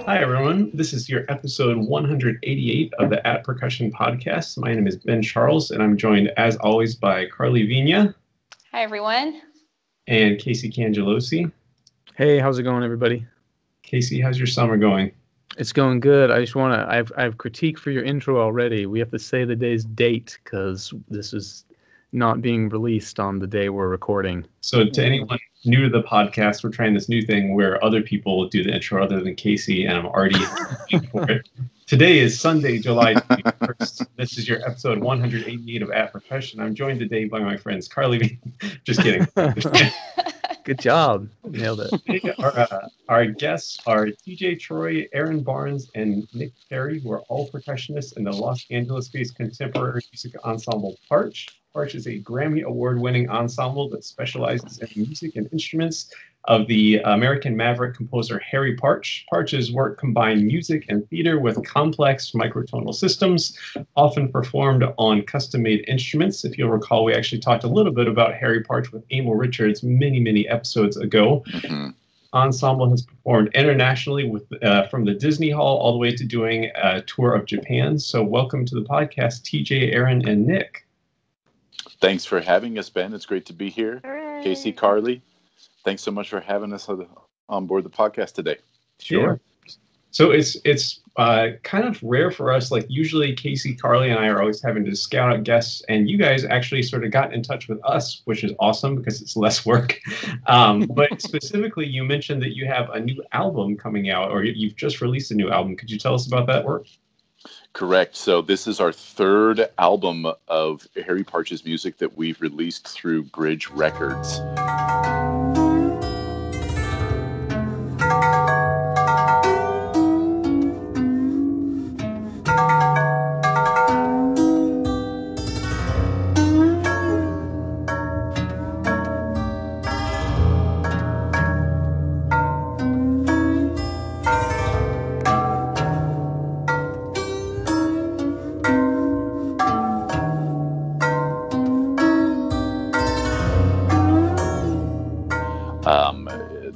Hi, everyone. This is your episode 188 of the At Percussion podcast. My name is Ben Charles, and I'm joined, as always, by Carly Vigna. Hi, everyone. And Casey Cangelosi. Hey, how's it going, everybody? Casey, how's your summer going? It's going good. I just want to, I have critique for your intro already. We have to say the day's date because this is not being released on the day we're recording. So to anyone new to the podcast, we're trying this new thing where other people do the intro other than Casey, and I'm already for it. Today is Sunday, July 21st. This is your episode 188 of At Percussion. I'm joined today by my friends Carly. Just kidding. Good job. Nailed it. Our guests are TJ Troy, Erin Barnes, and Nick Perry, who are all percussionists in the Los Angeles-based contemporary music ensemble Partch. Partch is a Grammy Award-winning ensemble that specializes in music and instruments of the American maverick composer Harry Partch. Partch's work combined music and theater with complex microtonal systems, often performed on custom-made instruments. If you'll recall, we actually talked a little bit about Harry Partch with Emil Richards many episodes ago. Mm-hmm. Ensemble has performed internationally with from the Disney Hall all the way to doing a tour of Japan. So welcome to the podcast, TJ, Erin, and Nick. Thanks for having us, Ben. It's great to be here. Hooray. Casey, Carly, thanks so much for having us on board the podcast today. Sure. So it's kind of rare for us. Like usually Casey, Carly, and I are always having to scout out guests, and you guys actually sort of got in touch with us, which is awesome because it's less work. But specifically, you mentioned that you have a new album coming out, or you've just released a new album. Could you tell us about that work? Correct. So this is our third album of Harry Partch's music that we've released through Bridge Records.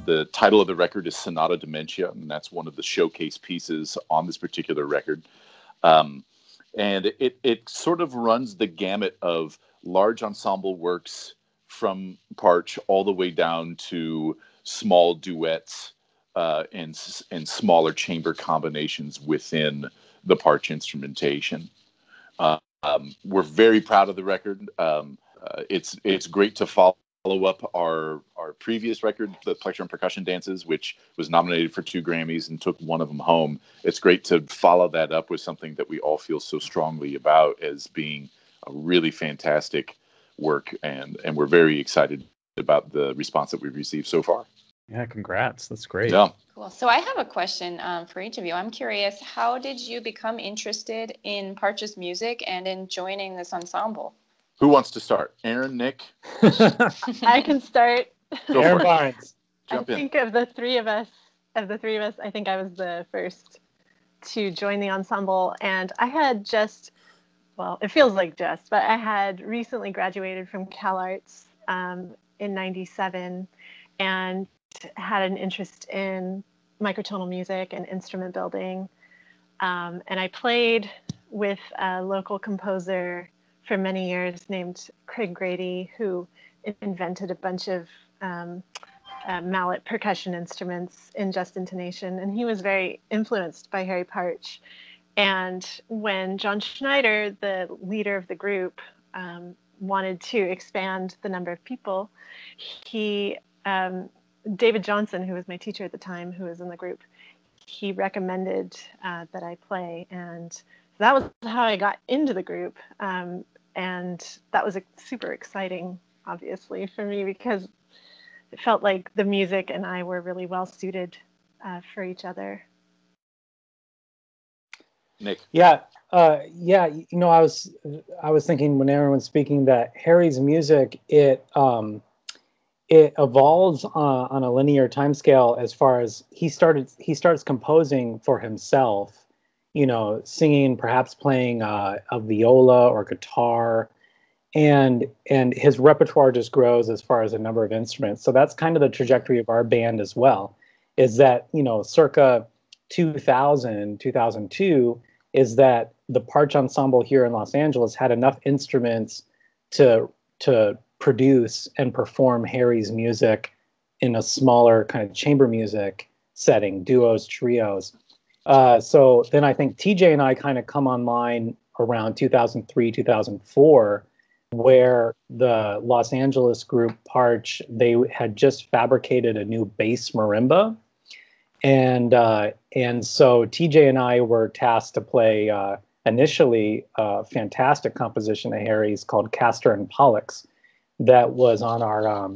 The title of the record is Sonata Dementia, and that's one of the showcase pieces on this particular record. And it sort of runs the gamut of large ensemble works from Partch all the way down to small duets and smaller chamber combinations within the Partch instrumentation. We're very proud of the record. It's great to follow up our previous record, the Plectrum Percussion Dances, which was nominated for 2 Grammys and took one of them home. It's great to follow that up with something that we all feel so strongly about as being a really fantastic work, and we're very excited about the response that we've received so far. Yeah, congrats. That's great. Yeah. Cool. So I have a question for each of you. I'm curious, how did you become interested in Partch's music and in joining this ensemble? Who wants to start? Erin, Nick? I can start. Go Erin for it. Barnes. Jump in. I think of the three of us, I think I was the first to join the ensemble. And I had it feels like but I had recently graduated from CalArts in 97 and had an interest in microtonal music and instrument building. And I played with a local composer for many years named Craig Grady, who invented a bunch of mallet percussion instruments in just intonation. And he was very influenced by Harry Partch. And when John Schneider, the leader of the group, wanted to expand the number of people, David Johnson, who was my teacher at the time, who was in the group, he recommended that I play. And that was how I got into the group. And that was super exciting, obviously, for me, because it felt like the music and I were really well suited for each other. Nick. Yeah. I was thinking when Erin was speaking that Harry's music, it evolves on a linear timescale as far as he starts composing for himself, singing, perhaps playing a viola or guitar, and his repertoire just grows as far as a number of instruments. So that's kind of the trajectory of our band as well, is that, circa 2000, 2002, is that the Partch Ensemble here in Los Angeles had enough instruments to produce and perform Harry's music in a smaller kind of chamber music setting, duos, trios. So then I think TJ and I kind of come online around 2003, 2004, where the Los Angeles group Partch, they had just fabricated a new bass marimba. And so TJ and I were tasked to play initially a fantastic composition of Harry's called Castor and Pollux that was on our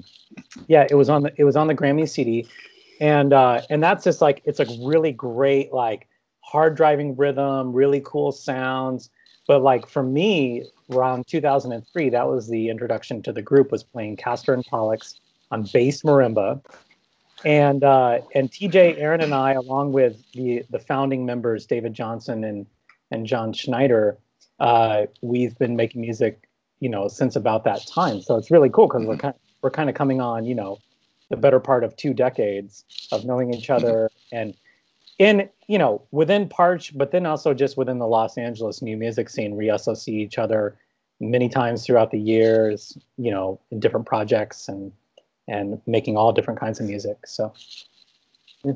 it was on the Grammy CD. And that's just like, it's like really great, like hard driving rhythm, really cool sounds. But like for me, around 2003, that was the introduction to the group, was playing Castor and Pollux on bass marimba. And TJ, Erin, and I, along with the founding members, David Johnson and John Schneider, we've been making music, since about that time. So it's really cool because we're kind of coming on, the better part of 2 decades of knowing each other, and within Partch, but then also just within the Los Angeles new music scene. We also see each other many times throughout the years, in different projects and making all different kinds of music. So, yeah.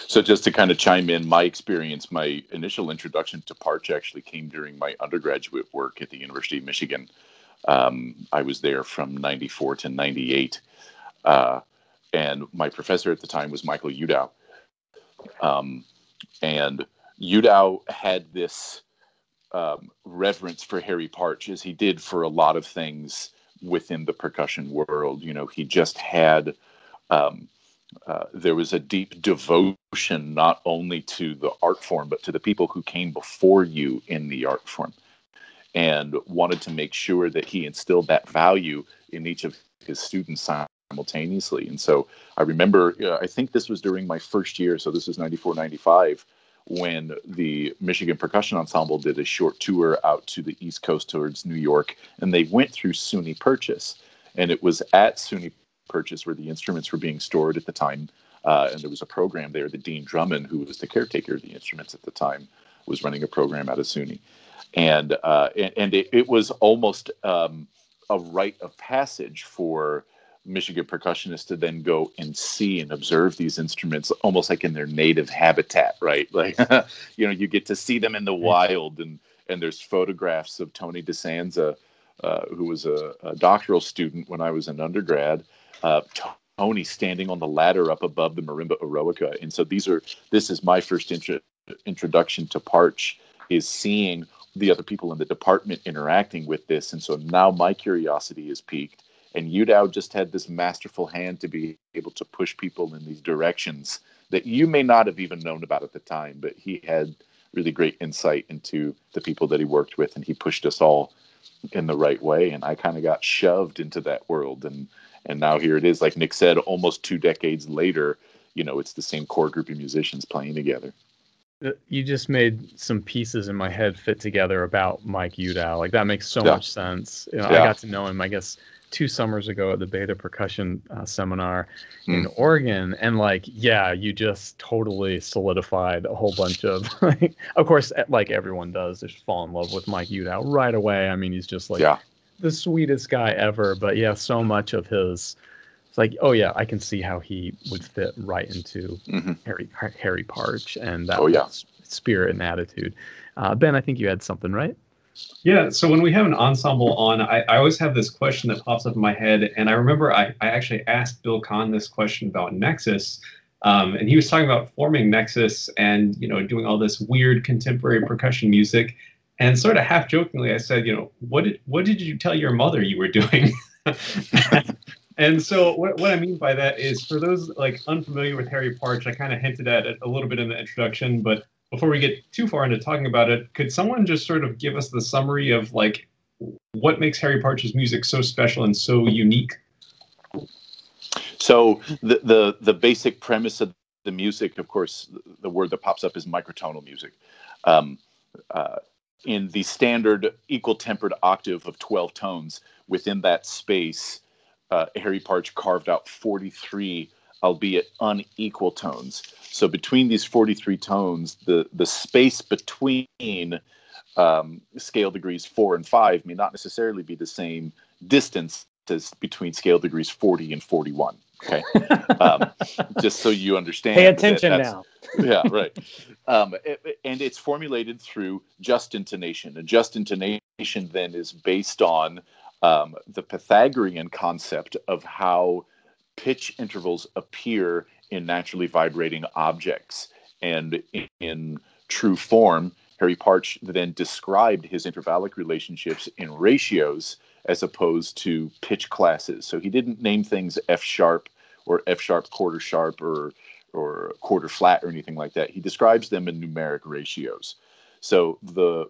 So just to kind of chime in, my experience, my initial introduction to Partch actually came during my undergraduate work at the University of Michigan. I was there from 94 to 98. And my professor at the time was Michael Udow. And Udow had this reverence for Harry Partch, as he did for a lot of things within the percussion world. He just had, there was a deep devotion not only to the art form, but to the people who came before you in the art form, and wanted to make sure that he instilled that value in each of his students simultaneously. And so I remember, I think this was during my first year, so this is 94, 95, when the Michigan Percussion Ensemble did a short tour out to the East Coast towards New York, and they went through SUNY Purchase. And it was at SUNY Purchase where the instruments were being stored at the time. And there was a program there. The Dean Drummond, who was the caretaker of the instruments at the time, was running a program out of SUNY. And it was almost a rite of passage for Michigan percussionists to then go and see and observe these instruments almost like in their native habitat, right? Like, you get to see them in the wild, and there's photographs of Tony DeSanza, who was a doctoral student when I was an undergrad, Tony standing on the ladder up above the Marimba Eroica. And so this is my first introduction to Partch, is seeing the other people in the department interacting with this. And so now my curiosity is piqued. And Udow just had this masterful hand to be able to push people in these directions that you may not have even known about at the time, but he had really great insight into the people that he worked with, and he pushed us all in the right way. And I kind of got shoved into that world. And now here it is, like Nick said, almost 2 decades later, it's the same core group of musicians playing together. You just made some pieces in my head fit together about Mike Udow. Like, that makes so much sense. I got to know him, I guess, 2 summers ago at the Beta Percussion seminar in Oregon. And you just totally solidified a whole bunch of, of course, like everyone does, just fall in love with Mike Udow right away. I mean, he's just the sweetest guy ever. But yeah, so much of his, it's like, oh yeah, I can see how he would fit right into Harry Partch and that spirit and attitude. Ben, I think you had something, right? Yeah, so when we have an ensemble on, I always have this question that pops up in my head. And I remember I actually asked Bill Kahn this question about Nexus. And he was talking about forming Nexus and, doing all this weird contemporary percussion music. And sort of half jokingly, I said, what did you tell your mother you were doing? And so what I mean by that is, for those unfamiliar with Harry Partch, I kind of hinted at it a little bit in the introduction, but before we get too far into talking about it, could someone just sort of give us the summary of what makes Harry Partch's music so special and so unique? So the basic premise of the music, of course, the word that pops up is microtonal music. In the standard equal tempered octave of 12 tones, within that space, Harry Partch carved out 43 albeit unequal tones. So between these 43 tones, the space between scale degrees 4 and 5 may not necessarily be the same distance as between scale degrees 40 and 41. Okay, just so you understand. Pay attention now. Yeah, right. And it's formulated through just intonation. And just intonation then is based on the Pythagorean concept of how pitch intervals appear in naturally vibrating objects. And in true form, Harry Partch then described his intervallic relationships in ratios as opposed to pitch classes. So he didn't name things F sharp or F sharp quarter sharp or quarter flat or anything like that. He describes them in numeric ratios. So the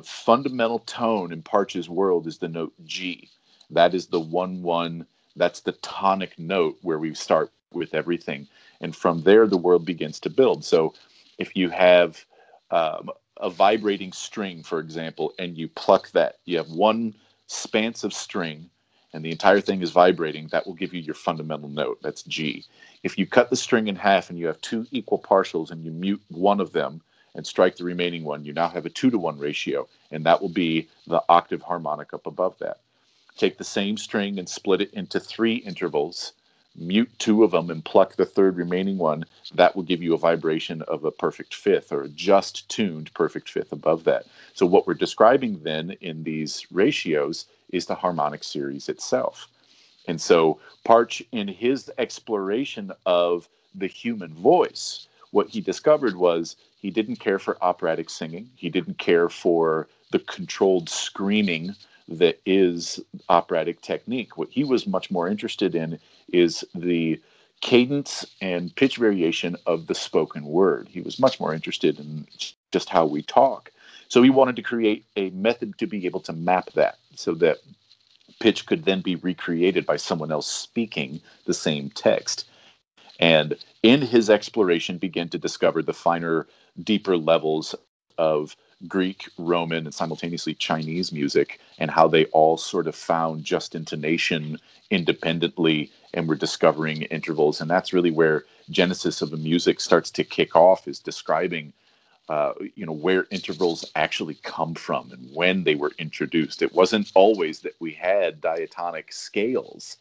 fundamental tone in Partch's world is the note G. That is the 1-1. That's the tonic note where we start with everything. And from there, the world begins to build. So if you have a vibrating string, for example, and you pluck that, you have one spanse of string and the entire thing is vibrating, that will give you your fundamental note. That's G. If you cut the string in half and you have two equal partials and you mute one of them and strike the remaining one, you now have a 2-to-1 ratio, and that will be the octave harmonic up above that. Take the same string and split it into 3 intervals, mute 2 of them and pluck the third remaining one. That will give you a vibration of a perfect fifth, or a just tuned perfect fifth above that. So what we're describing then in these ratios is the harmonic series itself. And so Partch, in his exploration of the human voice, what he discovered was he didn't care for operatic singing. He didn't care for the controlled screaming that is operatic technique. What he was much more interested in is the cadence and pitch variation of the spoken word. He was much more interested in just how we talk. So he wanted to create a method to be able to map that so that pitch could then be recreated by someone else speaking the same text. And in his exploration, began to discover the finer, deeper levels of Greek, Roman, and simultaneously Chinese music, and how they all sort of found just intonation independently and were discovering intervals. And that's really where Genesis of the music starts to kick off, is describing where intervals actually come from and when they were introduced. It wasn't always that we had diatonic scales.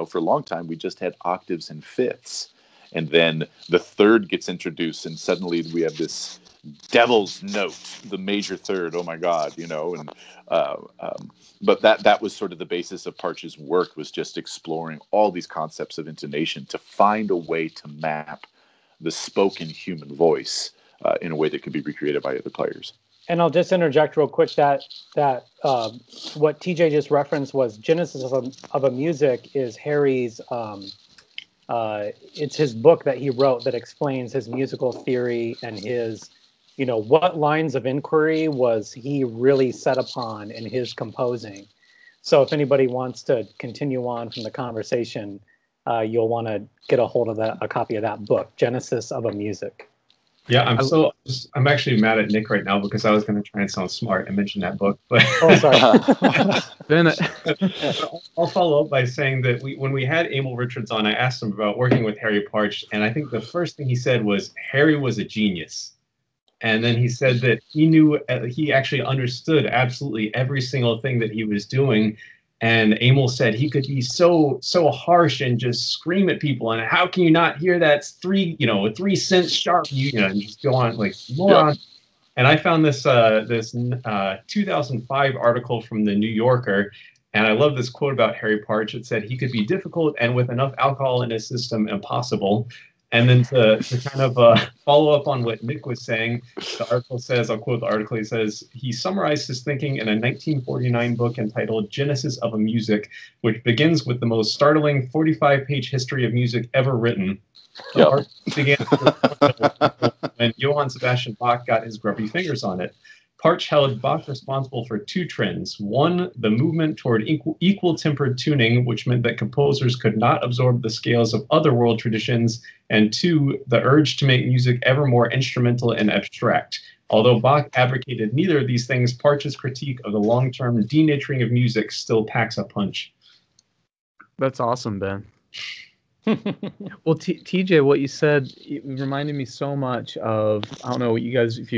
For a long time, we just had octaves and fifths. And then the third gets introduced, and suddenly we have this devil's note, the major third. Oh my God, but that was sort of the basis of Partch's work, was just exploring all these concepts of intonation to find a way to map the spoken human voice in a way that could be recreated by other players. And I'll just interject real quick that what TJ just referenced was Genesis of a Music is Harry's. It's his book that he wrote that explains his musical theory and his, what lines of inquiry was he really set upon in his composing. So if anybody wants to continue on from the conversation, you'll want to get a hold of a copy of that book, Genesis of a Music. Yeah, I'm actually mad at Nick right now because I was going to try and sound smart and mention that book. But sorry. I'll follow up by saying that when we had Emil Richards on, I asked him about working with Harry Partch, and I think the first thing he said was Harry was a genius. And then he said that he actually understood absolutely every single thing that he was doing. And Emil said he could be so harsh and just scream at people. And how can you not hear that? It's 3 cents sharp. And just go on like moron. Yeah. And I found this 2005 article from the New Yorker, and I love this quote about Harry Partch. It said he could be difficult and with enough alcohol in his system impossible. And then to kind of follow up on what Nick was saying, the article says, I'll quote the article, he says, he summarized his thinking in a 1949 book entitled Genesis of a Music, which begins with the most startling 45-page history of music ever written. The article began when Johann Sebastian Bach got his grubby fingers on it. Partch held Bach responsible for 2 trends. 1, the movement toward equal-tempered tuning, which meant that composers could not absorb the scales of other world traditions, and 2, the urge to make music ever more instrumental and abstract. Although Bach advocated neither of these things, Partch's critique of the long-term denaturing of music still packs a punch. That's awesome, Ben. Well, TJ, what you said it reminded me so much of, I don't know, you guys, if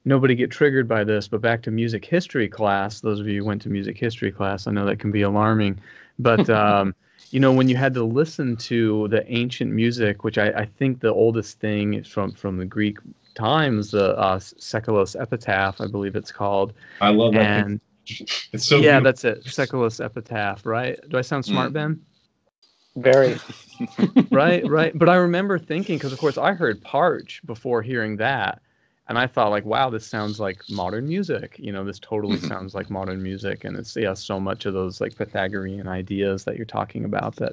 nobody get triggered by this, but back to music history class, those of you who went to music history class, I know that can be alarming, but when you had to listen to the ancient music, which I think the oldest thing is from the Greek times, the Sekulos Epitaph, I believe it's called. I love that. And it's so yeah, beautiful. That's it. Sekulos Epitaph, right? Do I sound smart, Ben? Very. Right. But I remember thinking, because of course I heard Partch before hearing that, and I thought like, wow, this sounds like modern music. This totally sounds like modern music, and it's so much of those like Pythagorean ideas that you're talking about that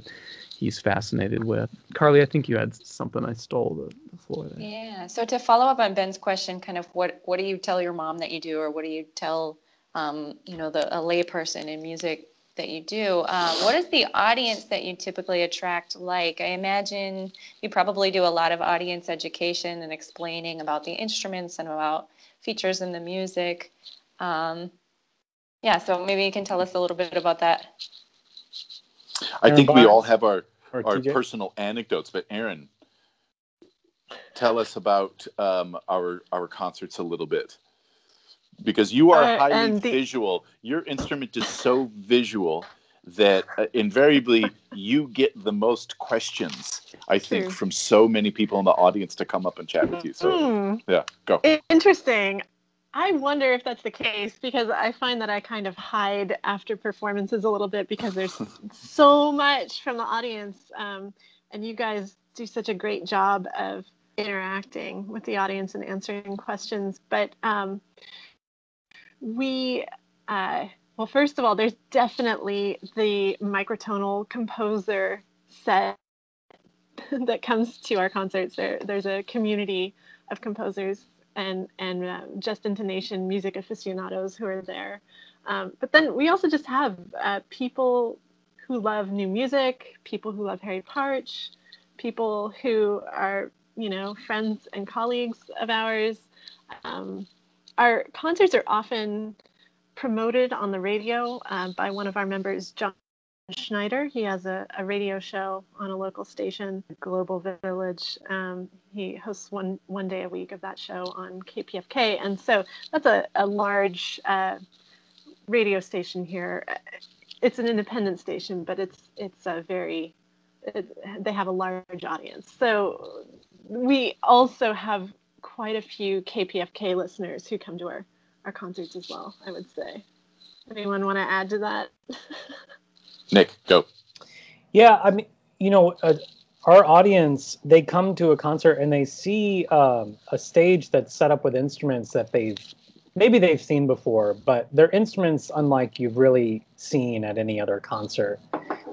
he's fascinated with. Carly, I think you had something. I stole the floor there. Yeah. So to follow up on Ben's question, kind of what do you tell your mom that you do, or what do you tell a layperson in music that you do? What is the audience that you typically attract like? I imagine you probably do a lot of audience education and explaining about the instruments and about features in the music. So maybe you can tell us a little bit about that. I think Barnes, we all have our TJ? personal anecdotes, but Erin, tell us about our concerts a little bit. Because you are highly visual. Your instrument is so visual that invariably you get the most questions, I think, from so many people in the audience to come up and chat with you. So, yeah, go. Interesting. I wonder if that's the case, because I find that I kind of hide after performances a little bit because there's so much from the audience. And you guys do such a great job of interacting with the audience and answering questions. But well, first of all, there's definitely the microtonal composer set that comes to our concerts. There's a community of composers and just intonation music aficionados who are there. But then we also just have people who love new music, people who love Harry Partch, people who are, friends and colleagues of ours. Our concerts are often promoted on the radio by one of our members, John Schneider. He has a radio show on a local station, Global Village. He hosts one day a week of that show on KPFK. And so that's a large radio station here. It's an independent station, but they have a large audience. So we also have quite a few KPFK listeners who come to our concerts as well, I would say. Anyone want to add to that? Nick, go. Yeah, I mean, our audience, they come to a concert and they see a stage that's set up with instruments that they've seen before, but they're instruments unlike you've really seen at any other concert.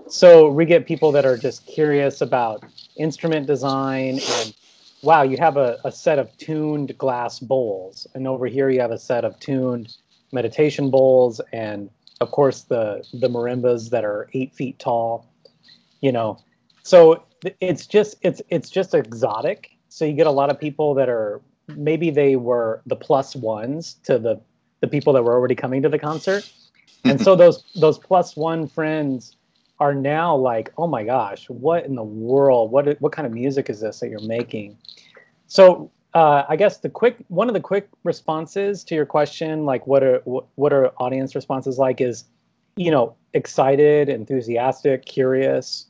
So we get people that are just curious about instrument design and, wow, you have a set of tuned glass bowls, and over here you have a set of tuned meditation bowls, and of course the marimbas that are 8 feet tall. So it's just exotic. So you get a lot of people that are, maybe they were the plus ones to the people that were already coming to the concert, and so those plus one friends are now like, oh my gosh, what in the world? What kind of music is this that you're making? So I guess one of the quick responses to your question, like what are audience responses like, is, excited, enthusiastic, curious,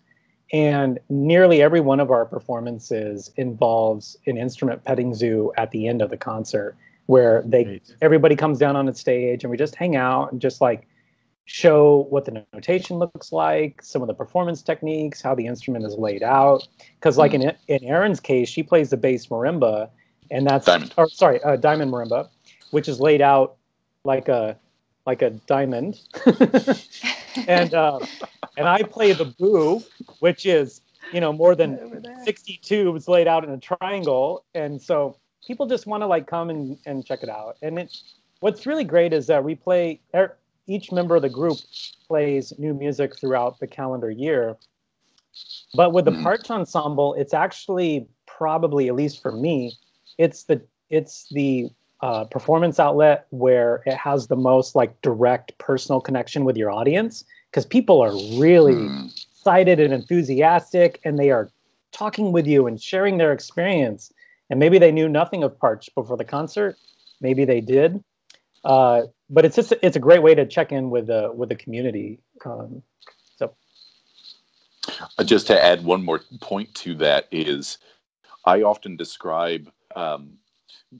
and nearly every one of our performances involves an instrument petting zoo at the end of the concert, where everybody comes down on the stage and we just hang out and just like show what the notation looks like, some of the performance techniques, how the instrument is laid out. Because like in Erin's case, she plays the bass marimba, and that's diamond marimba, which is laid out like a diamond. and I play the boo, which is more than 60 tubes laid out in a triangle, and so people just want to like come and check it out. And what's really great is that we play. Each member of the group plays new music throughout the calendar year. But with the Partch ensemble, it's actually probably, at least for me, it's the performance outlet where it has the most like direct personal connection with your audience, because people are really excited and enthusiastic, and they are talking with you and sharing their experience. And maybe they knew nothing of Partch before the concert. Maybe they did. But it's a great way to check in with the community. So just to add one more point to that is, I often describe,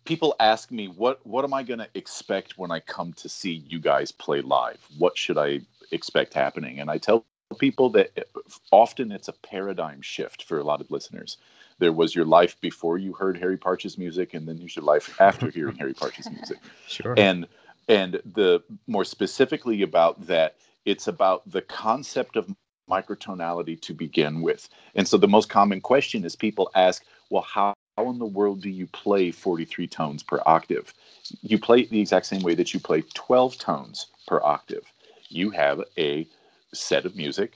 people ask me, what am I going to expect when I come to see you guys play live? What should I expect happening? And I tell people that often it's a paradigm shift for a lot of listeners. There was your life before you heard Harry Partch's music, and then there's your life after hearing Harry Partch's music. Sure. And the more specifically about that, it's about the concept of microtonality to begin with. And so the most common question is, people ask, well, how in the world do you play 43 tones per octave? You play it the exact same way that you play 12 tones per octave. You have a set of music,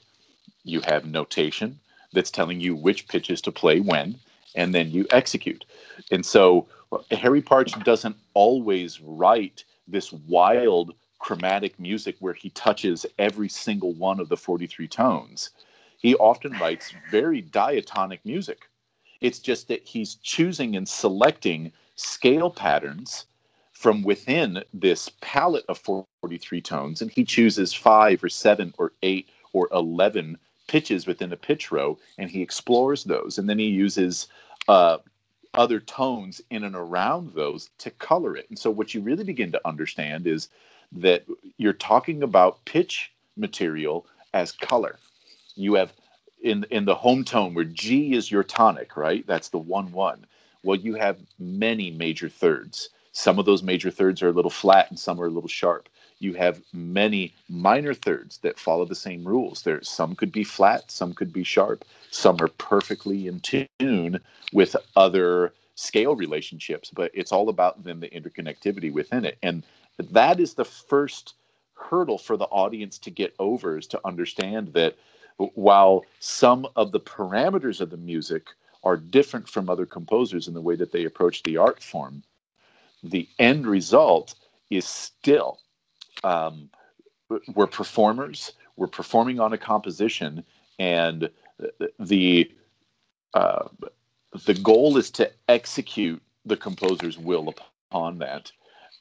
you have notation that's telling you which pitches to play when, and then you execute. And so Harry Partch doesn't always write this wild chromatic music where he touches every single one of the 43 tones. He often writes very diatonic music. It's just that he's choosing and selecting scale patterns from within this palette of 43 tones, and he chooses 5 or 7 or 8 or 11 pitches within a pitch row, and he explores those, and then he uses other tones in and around those to color it. And so what you really begin to understand is that you're talking about pitch material as color. You have in the home tone where G is your tonic, right? That's the 1-1. Well, you have many major thirds. Some of those major thirds are a little flat and some are a little sharp. You have many minor thirds that follow the same rules. Some could be flat, some could be sharp. Some are perfectly in tune with other scale relationships, but it's all about then the interconnectivity within it. And that is the first hurdle for the audience to get over, is to understand that while some of the parameters of the music are different from other composers in the way that they approach the art form, the end result is still, we're performers, we're performing on a composition, and the goal is to execute the composer's will upon that,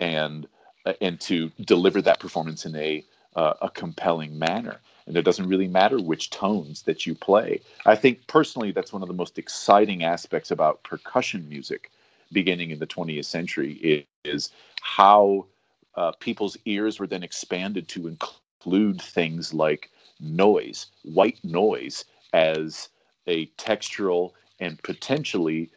and to deliver that performance in a compelling manner. And it doesn't really matter which tones that you play. I think personally that's one of the most exciting aspects about percussion music beginning in the 20th century, is how people's ears were then expanded to include things like noise, white noise, as a textural and potentially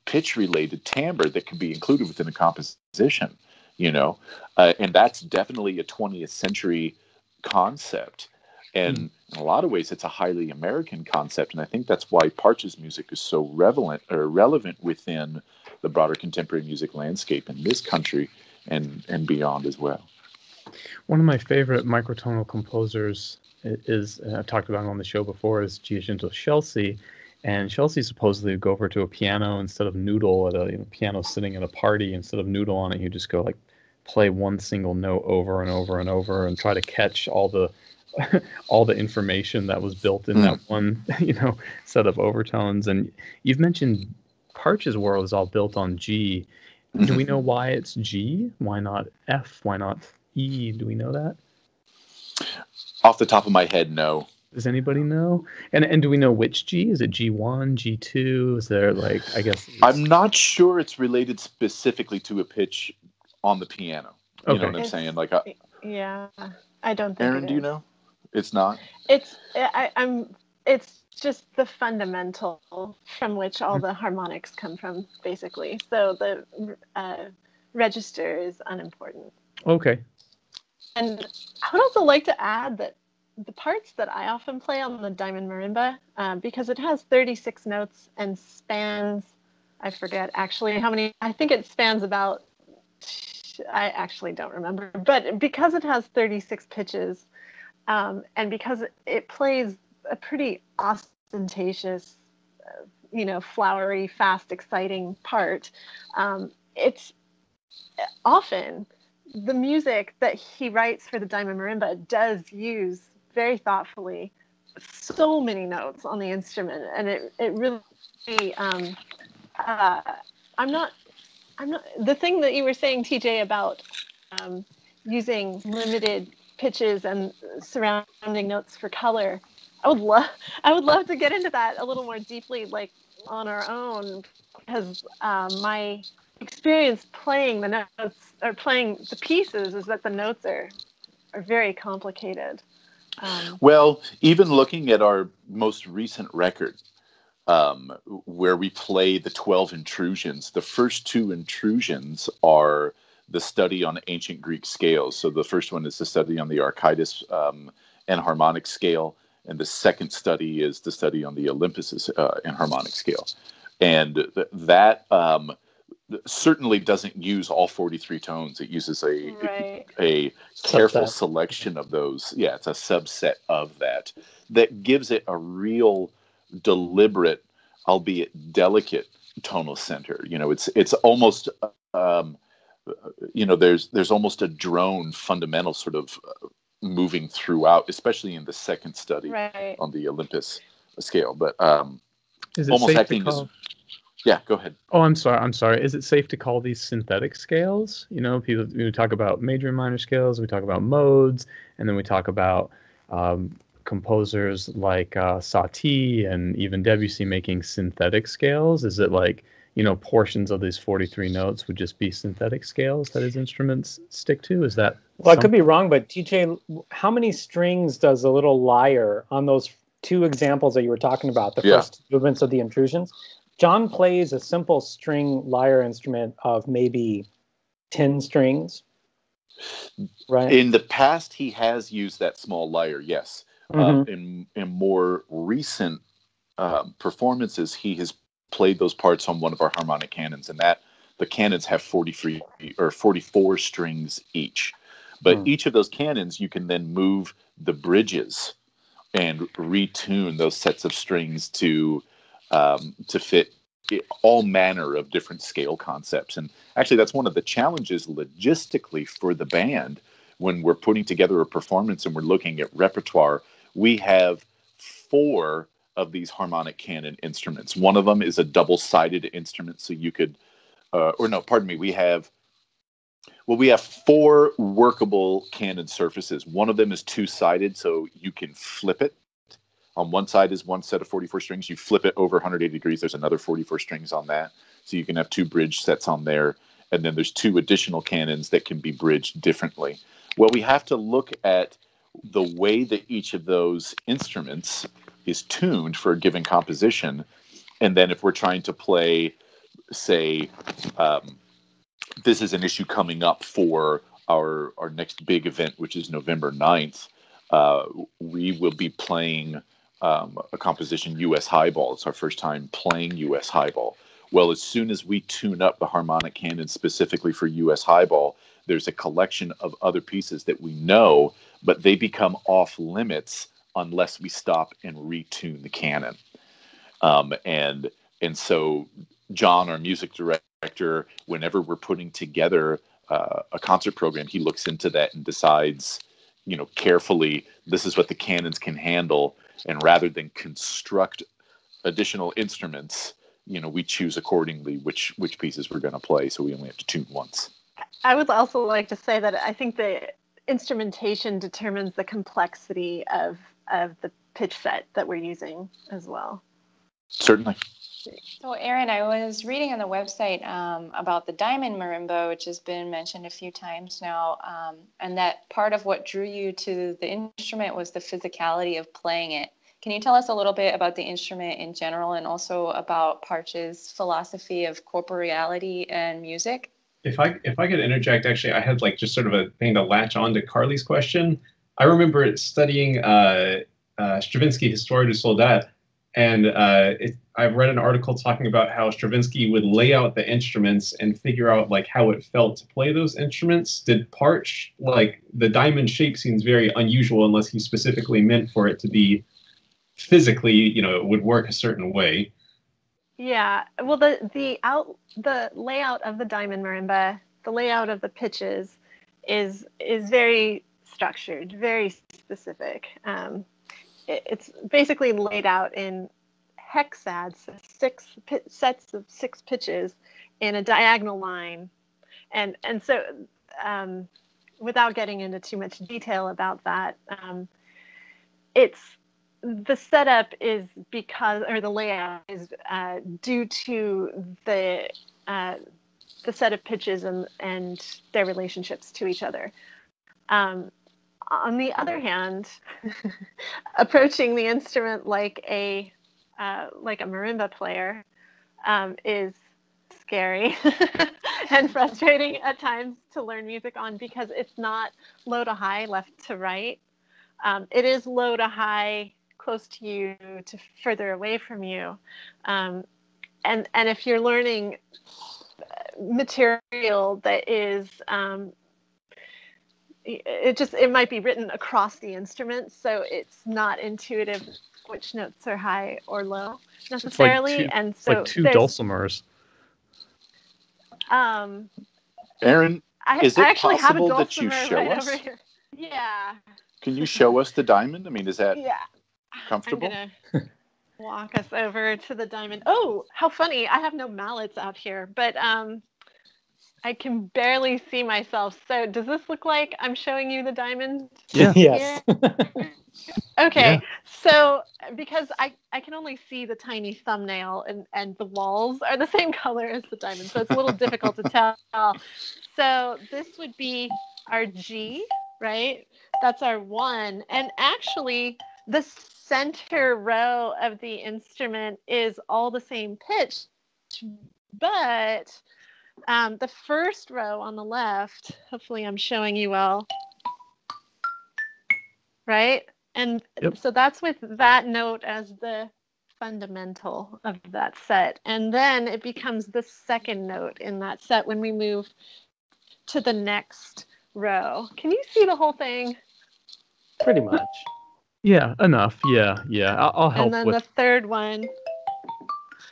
pitch-related timbre that can be included within a composition, and that's definitely a 20th century concept. And in a lot of ways, it's a highly American concept, and I think that's why Partch's music is so relevant within the broader contemporary music landscape in this country and beyond as well. One of my favorite microtonal composers is, I've talked about him on the show before, is Giacinto Scelsi. And Scelsi supposedly would go over to a piano instead of noodle at a piano sitting at a party. Instead of noodle on it, you just go play one single note over and over and over and try to catch all the information that was built in that one set of overtones. And you've mentioned Partch's world is all built on G. Do we know why it's G? Why not F? Why not E? Do we know that? Off the top of my head, no. Does anybody know? And do we know which G? Is it G1, G2? Is there I guess... I'm not sure it's related specifically to a pitch on the piano. You know what I'm saying? Yeah, I don't think Erin, do you know? It's not? It's just the fundamental from which all the harmonics come from, basically. So the register is unimportant. Okay. And I would also like to add that the parts that I often play on the Diamond Marimba, because it has 36 notes and spans, I forget actually how many, I think it spans about, I actually don't remember, but because it has 36 pitches, and because it plays a pretty ostentatious, flowery, fast, exciting part, it's often the music that he writes for the Diamond Marimba does use very thoughtfully so many notes on the instrument, and it really I'm not the thing that you were saying, TJ, about using limited pitches and surrounding notes for color. I would love to get into that a little more deeply, like on our own, because my experience playing the notes or playing the pieces is that the notes are very complicated. Well, even looking at our most recent record, where we play the 12 intrusions, the first 2 intrusions are the study on ancient Greek scales. So the first one is the study on the Archytas enharmonic scale, and the second study is the study on the Olympus enharmonic scale. And that certainly doesn't use all 43 tones. It uses a careful selection of those. Yeah, it's a subset of that gives it a real deliberate, albeit delicate tonal center. It's almost there's almost a drone fundamental sort of moving throughout, especially in the second study on the Olympus scale. But is it almost safe acting to call? Yeah, go ahead. Oh, I'm sorry. Is it safe to call these synthetic scales? People, we talk about major and minor scales, we talk about modes, and then we talk about composers like Satie and even Debussy making synthetic scales. Is it like, portions of these 43 notes would just be synthetic scales that his instruments stick to? Is that Well, I could be wrong, but TJ, how many strings does a little lyre on those 2 examples that you were talking about, the first movements of the intrusions? John plays a simple string lyre instrument of maybe 10 strings, right? In the past, he has used that small lyre, yes. In more recent performances, he has played those parts on one of our harmonic cannons, and that the cannons have 43 or 44 strings each. But each of those cannons, you can then move the bridges and retune those sets of strings to fit all manner of different scale concepts. And actually, that's one of the challenges logistically for the band when we're putting together a performance and we're looking at repertoire. We have 4 of these harmonic canon instruments. One of them is a double-sided instrument, so you could, we have 4 workable canon surfaces. One of them is 2-sided, so you can flip it. On one side is one set of 44 strings. You flip it over 180 degrees. There's another 44 strings on that. So you can have 2 bridge sets on there. And then there's 2 additional cannons that can be bridged differently. Well, we have to look at the way that each of those instruments is tuned for a given composition. And then if we're trying to play, say, this is an issue coming up for our next big event, which is November 9th. We will be playing a composition, U.S. Highball. It's our first time playing U.S. Highball. Well, as soon as we tune up the harmonic canon specifically for U.S. Highball, there's a collection of other pieces that we know, but they become off limits unless we stop and retune the canon. And so John, our music director, whenever we're putting together a concert program, he looks into that and decides, carefully, this is what the cannons can handle. And rather than construct additional instruments, we choose accordingly which pieces we're going to play. So we only have to tune once. I would also like to say that I think the instrumentation determines the complexity of the pitch set that we're using as well. Certainly. So, Erin, I was reading on the website about the diamond marimba, which has been mentioned a few times now, and that part of what drew you to the instrument was the physicality of playing it. Can you tell us a little bit about the instrument in general and also about Partch's philosophy of corporeality and music? If I could interject, actually, I had just sort of a thing to latch on to Carly's question. I remember studying Stravinsky Histoire du Soldat, and I've read an article talking about how Stravinsky would lay out the instruments and figure out how it felt to play those instruments. Did Partch, the diamond shape seems very unusual unless he specifically meant for it to be physically, it would work a certain way. Yeah, well, the layout of the diamond marimba, the layout of the pitches is very structured, very specific. it's basically laid out in hexads, sets of 6 pitches in a diagonal line. And so without getting into too much detail about that, it's the setup is because, or the layout is due to the set of pitches and their relationships to each other. On the other hand, approaching the instrument like a marimba player is scary and frustrating at times to learn music on, because it's not low to high, left to right. It is low to high, close to you to further away from you. And if you're learning material that is it might be written across the instrument, so it's not intuitive which notes are high or low necessarily. It's like two dulcimers. Erin, is it actually possible have a that you show right us? over here. Yeah. Can you show us the diamond? I mean, is that comfortable? I'm gonna walk us over to the diamond. Oh, how funny! I have no mallets out here, but I can barely see myself. So does this look like I'm showing you the diamond? Yeah. Yes. Okay. Yeah. So because I can only see the tiny thumbnail and the walls are the same color as the diamond, so it's a little difficult to tell. So this would be our G, right? That's our 1. And actually the center row of the instrument is all the same pitch, but the first row on the left, hopefully I'm showing you well, right? And so that's with that note as the fundamental of that set. And then it becomes the second note in that set when we move to the next row. Can you see the whole thing? Pretty much. Yeah, enough. Yeah. I'll help. And then with the third one.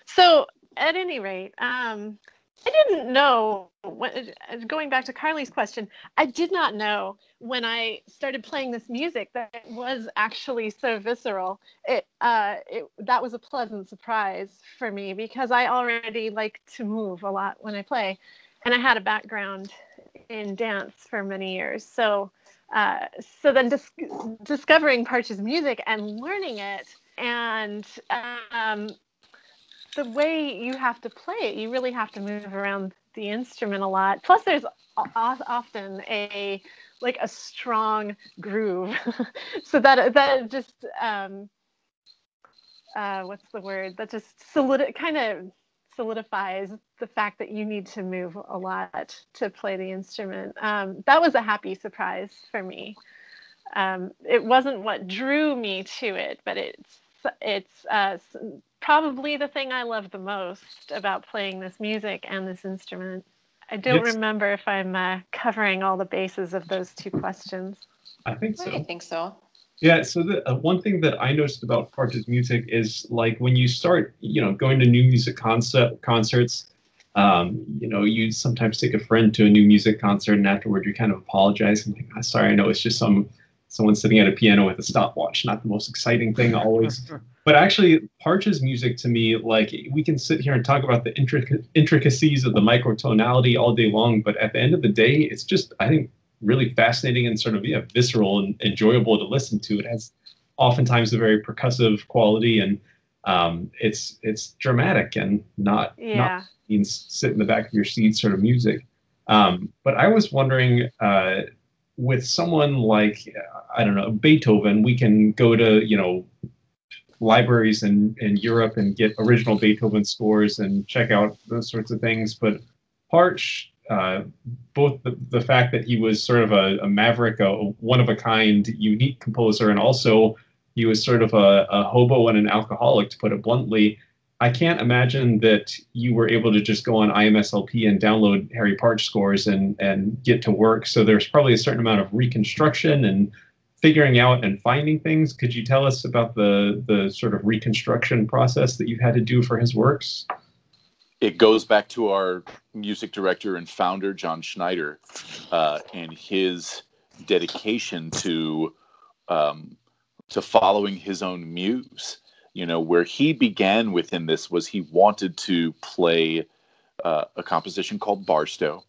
So at any rate, I didn't know, going back to Carly's question, I did not know when I started playing this music that it was actually so visceral. That was a pleasant surprise for me, because I already like to move a lot when I play, and I had a background in dance for many years. So then discovering Partch's music and learning it, and the way you have to play it, you really have to move around the instrument a lot. Plus, there's often a strong groove, so that just what's the word? That just kind of solidifies the fact that you need to move a lot to play the instrument. That was a happy surprise for me. It wasn't what drew me to it, but it's probably the thing I love the most about playing this music and this instrument. I don't remember if I'm covering all the bases of those 2 questions. I think so. I think so. Yeah, so the one thing that I noticed about Partch's music is, like, when you start, going to new music concerts, you sometimes take a friend to a new music concert, and afterward you kind of apologize and think, "I'm sorry, I know it's just someone sitting at a piano with a stopwatch, not the most exciting thing always." But actually, Partch's music, to me, like, we can sit here and talk about the intricacies of the microtonality all day long, but at the end of the day, it's just, I think, really fascinating and sort of visceral and enjoyable to listen to. It has oftentimes a very percussive quality, and it's dramatic and not means sit in the back of your seat sort of music. But I was wondering, with someone like, I don't know, Beethoven, we can go to libraries in Europe and get original Beethoven scores and check out those sorts of things. But Partch, both the fact that he was sort of a maverick, a one-of-a-kind, unique composer, and also he was sort of a hobo and an alcoholic, to put it bluntly. I can't imagine that you were able to just go on IMSLP and download Harry Partch scores and get to work. So there's probably a certain amount of reconstruction and figuring out and finding things. Could you tell us about the sort of reconstruction process that you've had to do for his works? It goes back to our music director and founder, John Schneider, and his dedication to to following his own muse. Where he began within this was he wanted to play a composition called Barstow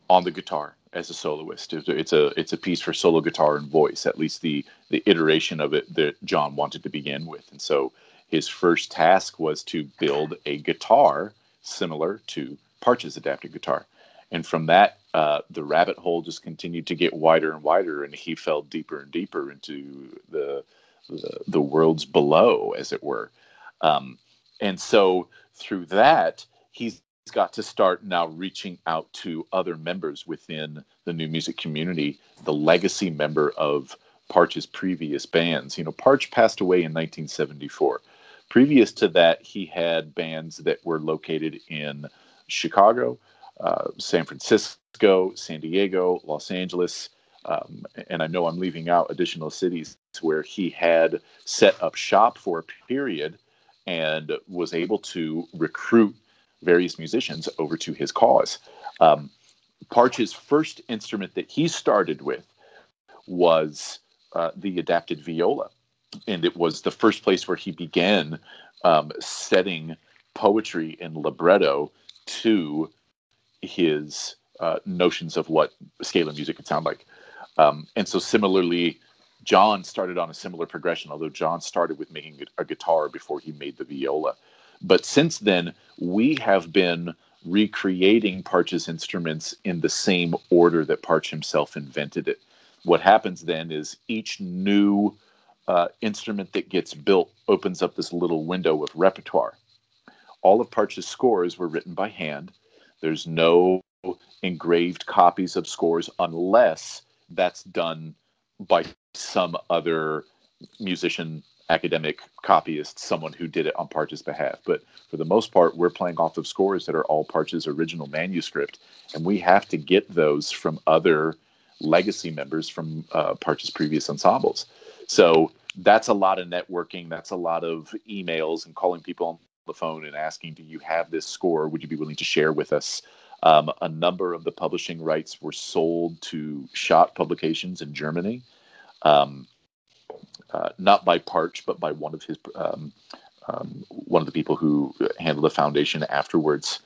on the guitar as a soloist. It's a piece for solo guitar and voice, at least the iteration of it that John wanted to begin with. And so his first task was to build a guitar similar to Partch's adapted guitar. And from that, the rabbit hole just continued to get wider and wider, and he fell deeper and deeper into the worlds below, as it were. And so through that, he's got to start now reaching out to other members within the new music community, the legacy member of Partch's previous bands. Partch passed away in 1974. Previous to that, he had bands that were located in Chicago, San Francisco, San Diego, Los Angeles, and I know I'm leaving out additional cities where he had set up shop for a period and was able to recruit various musicians over to his cause. Partch's first instrument that he started with was the adapted viola, and it was the first place where he began setting poetry and libretto to his notions of what scalar music could sound like. And so similarly, John started on a similar progression, although John started with making a guitar before he made the viola. But since then, we have been recreating Partch's instruments in the same order that Partch himself invented it. What happens then is each new instrument that gets built opens up this little window of repertoire. All of Partch's scores were written by hand. There's no engraved copies of scores unless that's done by some other musician, academic copyist, someone who did it on Partch's behalf. But for the most part, we're playing off of scores that are all Partch's original manuscript, and we have to get those from other legacy members from Partch's previous ensembles. So that's a lot of networking. That's a lot of emails and calling people on the phone and asking, do you have this score? Would you be willing to share with us? A number of the publishing rights were sold to Schott Publications in Germany, not by Partch, but by one of his one of the people who handled the foundation afterwards.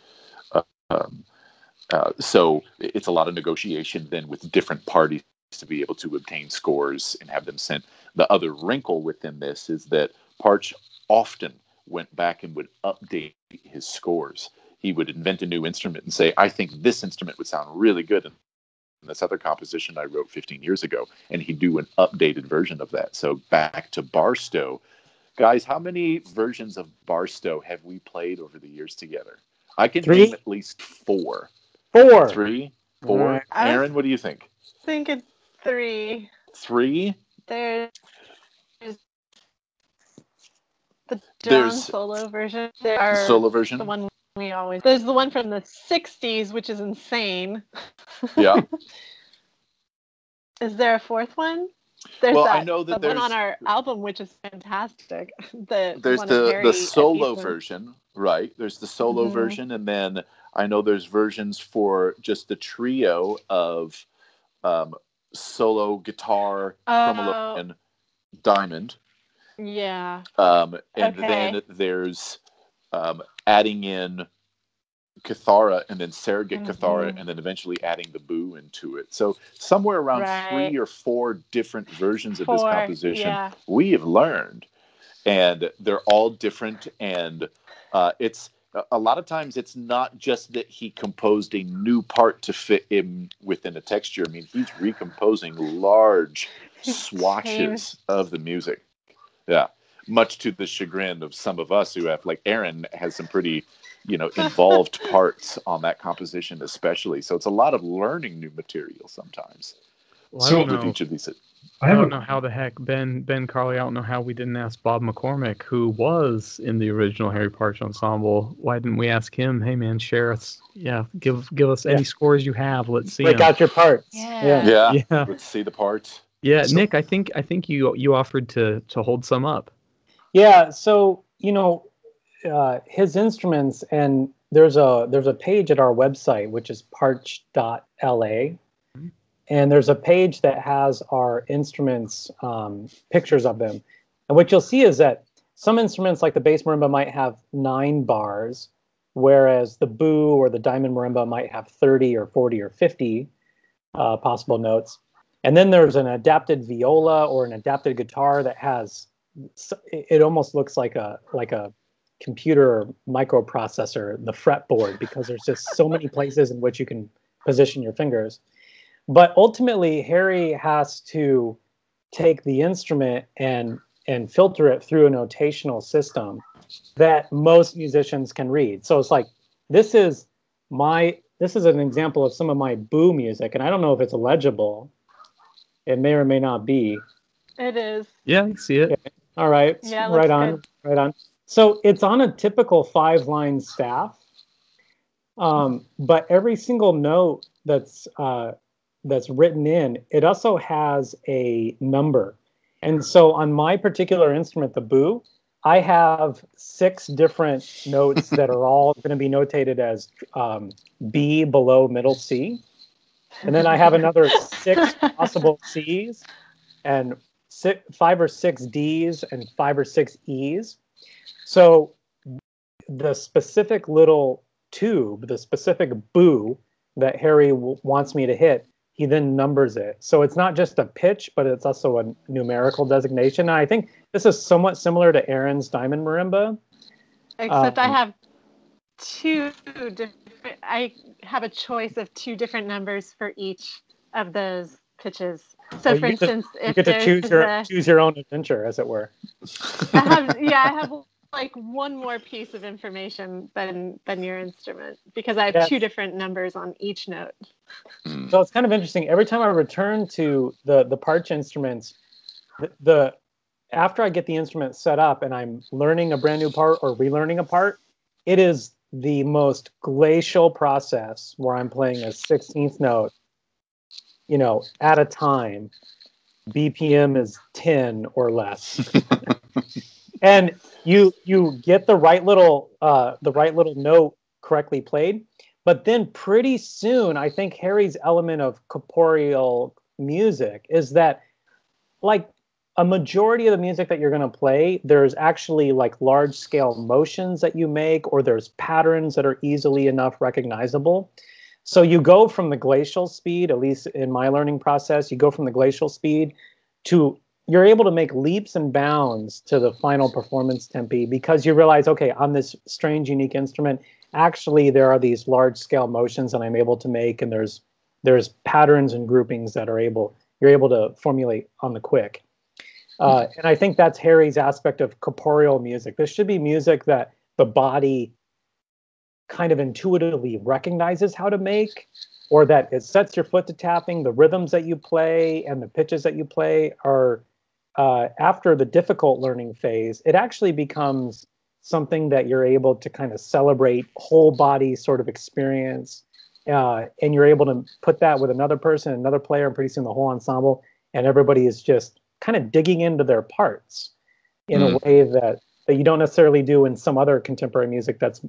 So it's a lot of negotiation then with different parties to be able to obtain scores and have them sent. The other wrinkle within this is that Partch often went back and would update his scores. He would invent a new instrument and say, I think this instrument would sound really good in this other composition I wrote 15 years ago. And he'd do an updated version of that. So back to Barstow. Guys, how many versions of Barstow have we played over the years together? I can name at least 4. 4. 3? 4? Right. Erin, what do you think? I think it's 3. 3? There's the John solo version. Solo version. The one we always. There's the one from the 60s, which is insane. Yeah. Is there a 4th one? There's I know that there's one on our album, which is fantastic. There's the solo version, right? There's the solo version, and then I know there's versions for just the trio of solo guitar, tremolo, and diamond. Yeah. And then there's adding in Cathara and then surrogate Cathara, and then eventually adding the boo into it. So somewhere around 3 or 4 different versions of this composition we have learned, and they're all different. And it's a lot of times it's not just that he composed a new part to fit in within a texture. I mean, he's recomposing large swatches of the music. Yeah. Much to the chagrin of some of us who have, like Erin has some pretty, involved parts on that composition especially. So it's a lot of learning new material sometimes. Well, I don't know. Each of these. I don't know how the heck Ben Carley. I don't know how we didn't ask Bob McCormick, who was in the original Harry Partch ensemble. Why didn't we ask him? Hey man, share us. Yeah, give us any scores you have. Let's see. Break out your parts. Yeah. Let's see the parts. Yeah, so, Nick, I think you offered to hold some up. Yeah, so his instruments, and there's a page at our website which is parch.la, and there's a page that has our instruments, pictures of them. And what you'll see is that some instruments like the bass marimba might have 9 bars, whereas the boo or the diamond marimba might have 30 or 40 or 50 possible notes. And then there's an adapted viola or an adapted guitar that has, it almost looks like a computer microprocessor, the fretboard, because there's just so many places in which you can position your fingers. But ultimately, Harry has to take the instrument and filter it through a notational system that most musicians can read. So it's like, this is an example of some of my boo music, and I don't know if it's legible. It may or may not be. It is. Yeah, I see it. Okay. All right. Yeah, right on. Good. Right on. So it's on a typical 5-line staff, but every single note that's written in, it also has a number. And so on my particular instrument, the boo, I have 6 different notes that are all going to be notated as B below middle C. And then I have another 6 possible Cs and 5 or 6 Ds and 5 or 6 Es. So the specific little tube, the specific boo that Harry wants me to hit, he then numbers it. So it's not just a pitch, but it's also a numerical designation. And I think this is somewhat similar to Erin's diamond marimba. Except I have 2 different, I have a choice of 2 different numbers for each of those pitches. So for instance, if you get to choose your own adventure, as it were. I have like one more piece of information than your instrument, because I have 2 different numbers on each note. So it's kind of interesting. Every time I return to the Partch instruments, after I get the instrument set up and I'm learning a brand new part or relearning a part, it is the most glacial process where I'm playing a 16th note, at a time. BPM is 10 or less. And you get the right little note correctly played, but then pretty soon, I think Harry's element of corporeal music is that, like, a majority of the music that you're going to play, there's actually like large scale motions that you make, or there's patterns that are easily enough recognizable. So you go from the glacial speed, at least in my learning process, you go from the glacial speed to, you're able to make leaps and bounds to the final performance tempi, because you realize, okay, on this strange, unique instrument, actually there are these large scale motions that I'm able to make, and there's patterns and groupings that you're able to formulate on the quick. And I think that's Harry's aspect of corporeal music. This should be music that the body kind of intuitively recognizes how to make, or that it sets your foot to tapping. The rhythms that you play and the pitches that you play are, after the difficult learning phase, it actually becomes something that you're able to kind of celebrate whole body sort of experience. And you're able to put that with another person, another player, and pretty soon the whole ensemble, and everybody is just kind of digging into their parts in a way that you don't necessarily do in some other contemporary music that's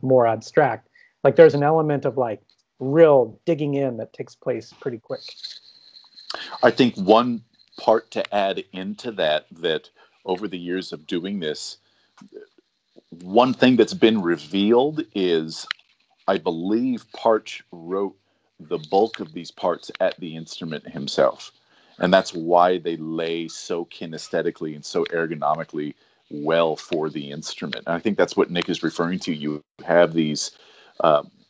more abstract. Like, there's an element of like real digging in that takes place pretty quick. I think one part to add into that over the years of doing this, one thing that's been revealed is, I believe Partch wrote the bulk of these parts at the instrument himself. And that's why they lay so kinesthetically and so ergonomically well for the instrument. And I think that's what Nick is referring to. You have these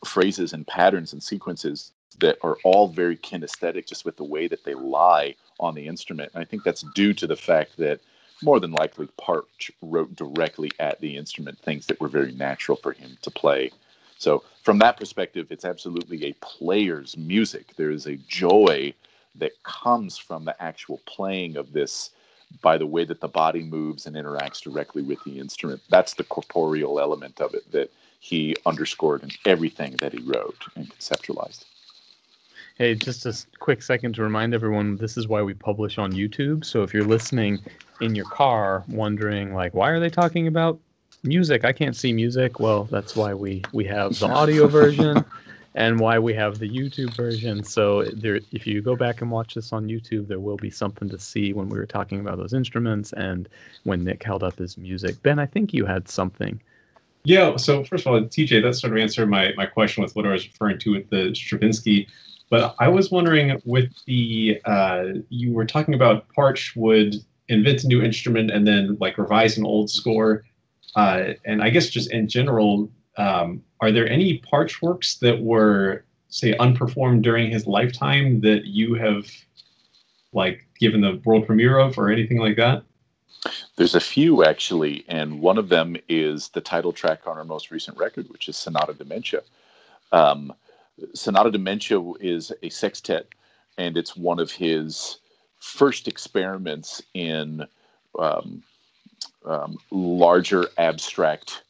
phrases and patterns and sequences that are all very kinesthetic, just with the way that they lie on the instrument. And I think that's due to the fact that more than likely Partch wrote directly at the instrument things that were very natural for him to play. So from that perspective, it's absolutely a player's music. There is a joy that comes from the actual playing of this by the way that the body moves and interacts directly with the instrument. That's the corporeal element of it that he underscored in everything that he wrote and conceptualized. Hey, just a quick second to remind everyone, this is why we publish on YouTube. So if you're listening in your car wondering, like, why are they talking about music? I can't see music. Well, that's why we have the audio version. and why we have the YouTube version. So there, if you go back and watch this on YouTube, there will be something to see when we were talking about those instruments and when Nick held up his music. Ben, I think you had something. Yeah, so first of all, TJ, that sort of answered my question with what I was referring to with the Stravinsky. But I was wondering with the, you were talking about Partch would invent a new instrument and then like revise an old score. And I guess just in general, are there any Partch works that were, say, unperformed during his lifetime that you have like given the world premiere of or anything like that? There's a few, actually, and one of them is the title track on our most recent record, which is Sonata Dementia. Sonata Dementia is a sextet, and it's one of his first experiments in larger abstract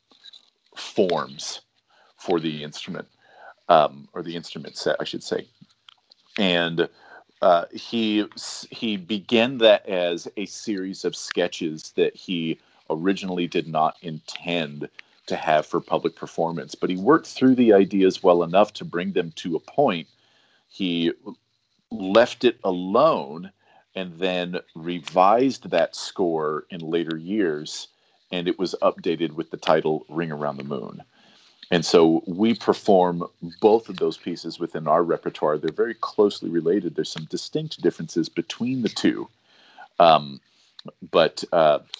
forms for the instrument, or the instrument set, I should say. And he began that as a series of sketches that he originally did not intend to have for public performance, but he worked through the ideas well enough to bring them to a point. He left it alone and then revised that score in later years, and it was updated with the title Ring Around the Moon. And so we perform both of those pieces within our repertoire. They're very closely related. There's some distinct differences between the two. But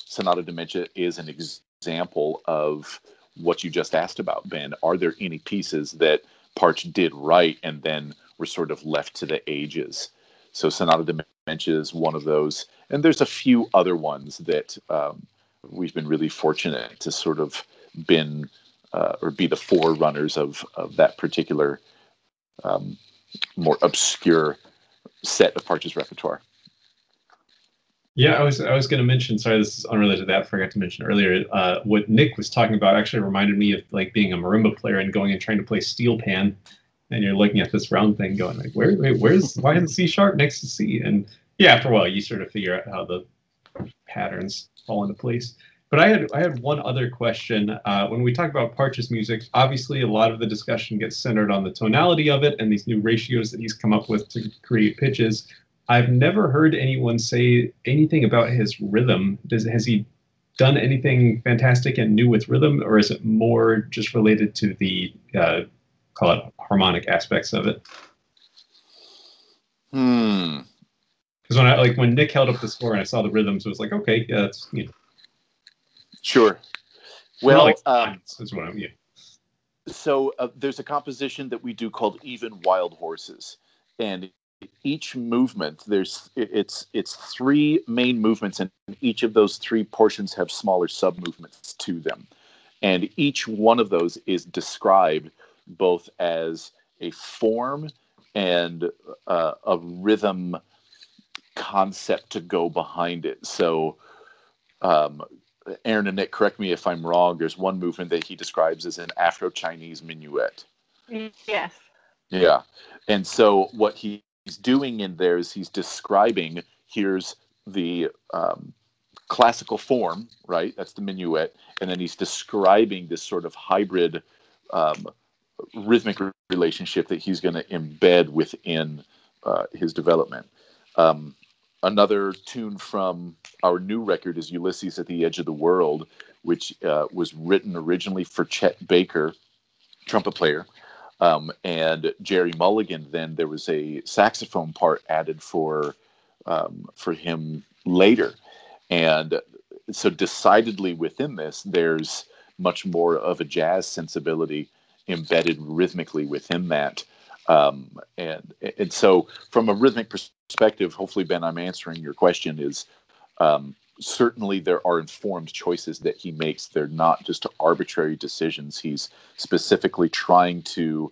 Sonata Dementia is an example of what you just asked about, Ben. Are there any pieces that Partch did right and then were sort of left to the ages? So Sonata Dementia is one of those. And there's a few other ones that we've been really fortunate to sort of been or be the forerunners of that particular more obscure set of Partch's repertoire. Yeah, I was going to mention, sorry, this is unrelated to that, I forgot to mention earlier, what Nick was talking about actually reminded me of like being a marimba player and going and trying to play steel pan, and you're looking at this round thing going like, why is the C sharp next to C? And yeah, after a while you sort of figure out how the patterns fall into place. But I had one other question. When we talk about Partch's music, obviously a lot of the discussion gets centered on the tonality of it and these new ratios that he's come up with to create pitches. I've never heard anyone say anything about his rhythm. Has he done anything fantastic and new with rhythm, or is it more just related to the call it harmonic aspects of it? Because when Nick held up the score and I saw the rhythms, it was like, okay, yeah, that's Sure. Well, that's what I'm. Yeah. So there's a composition that we do called Even Wild Horses, and each movement it's three main movements, and each of those three portions have smaller sub movements to them, and each one of those is described both as a form and a rhythm concept to go behind it. So Erin and Nick, correct me if I'm wrong, there's one movement that he describes as an Afro-Chinese minuet. Yes. Yeah. And so what he's doing in there is he's describing, here's the classical form, right? That's the minuet. And then he's describing this sort of hybrid rhythmic relationship that he's going to embed within his development. Another tune from our new record is Ulysses at the Edge of the World, which was written originally for Chet Baker, trumpet player, and Jerry Mulligan. Then there was a saxophone part added for him later. And so decidedly within this, there's much more of a jazz sensibility embedded rhythmically within that. And so from a rhythmic perspective, hopefully, Ben, I'm answering your question, is certainly there are informed choices that he makes. They're not just arbitrary decisions. He's specifically trying to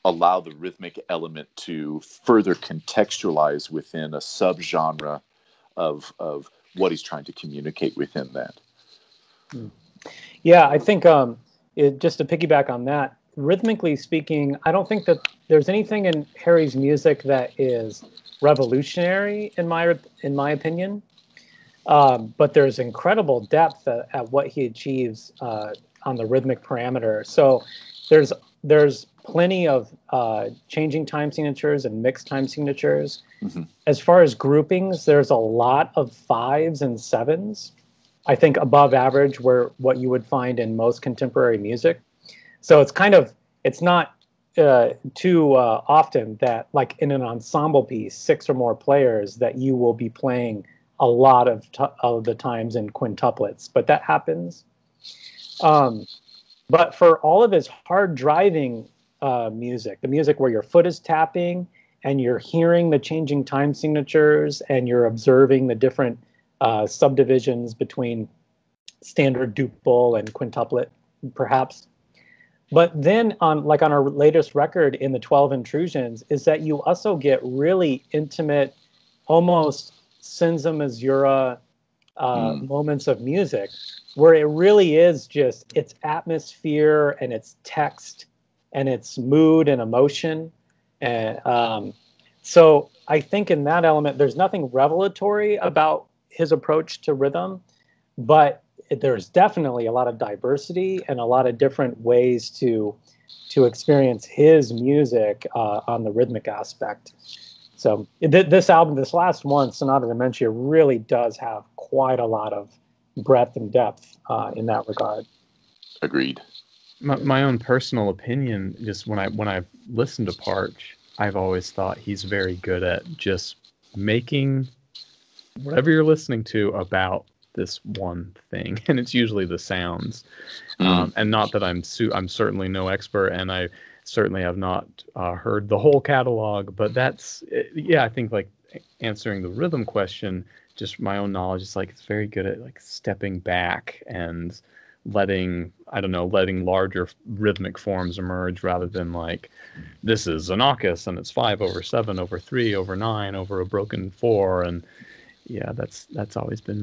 allow the rhythmic element to further contextualize within a subgenre of what he's trying to communicate within that. Yeah, I think just to piggyback on that, rhythmically speaking, I don't think that there's anything in Harry's music that is revolutionary in my opinion. But there's incredible depth at what he achieves on the rhythmic parameter. So there's plenty of changing time signatures and mixed time signatures. Mm-hmm. As far as groupings, there's a lot of 5s and 7s. I think above average, where what you would find in most contemporary music. So it's not too often that, like in an ensemble piece, 6 or more players, that you will be playing a lot of the times in quintuplets, but that happens. But for all of his hard driving music, the music where your foot is tapping and you're hearing the changing time signatures and you're observing the different subdivisions between standard duple and quintuplet, perhaps. But then on our latest record in the 12 Intrusions is that you also get really intimate, almost senza misura moments of music where it really is just its atmosphere and its text and its mood and emotion. And so I think in that element, there's nothing revelatory about his approach to rhythm, but there's definitely a lot of diversity and a lot of different ways to experience his music on the rhythmic aspect. So this album, this last one, Sonata Dementia, really does have quite a lot of breadth and depth in that regard. Agreed. My own personal opinion, just when I've listened to Partch, I've always thought he's very good at just making whatever you're listening to about this one thing, and it's usually the sounds. And not that I'm certainly no expert, and I certainly have not heard the whole catalog, but that's I think, like, answering the rhythm question, just my own knowledge, it's like it's very good at like stepping back and letting larger rhythmic forms emerge, rather than like, this is Xenakis and it's 5/7/3/9 over a broken 4. And that's always been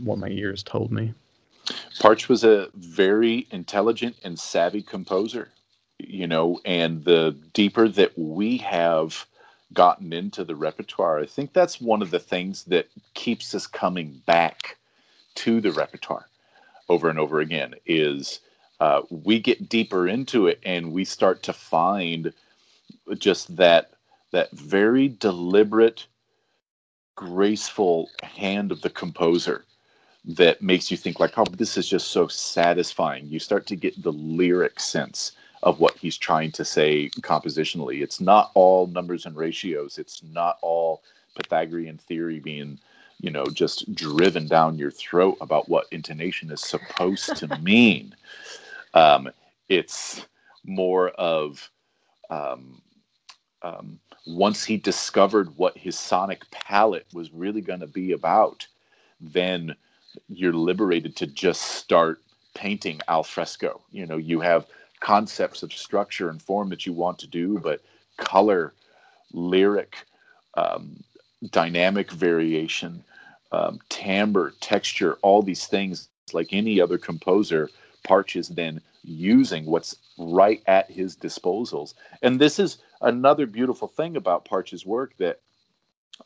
what my ears told me. Partch was a very intelligent and savvy composer, and the deeper that we have gotten into the repertoire, I think that's one of the things that keeps us coming back to the repertoire over and over again, is we get deeper into it and we start to find just that very deliberate, graceful hand of the composer that makes you think like, oh, this is just so satisfying. You start to get the lyric sense of what he's trying to say compositionally. It's not all numbers and ratios. It's not all Pythagorean theory being, just driven down your throat about what intonation is supposed to mean. It's more of once he discovered what his sonic palette was really going to be about, then you're liberated to just start painting al fresco. You have concepts of structure and form that you want to do, but color, lyric, dynamic variation, timbre, texture, all these things, like any other composer, Partch is then using what's right at his disposals. And this is another beautiful thing about Partch's work that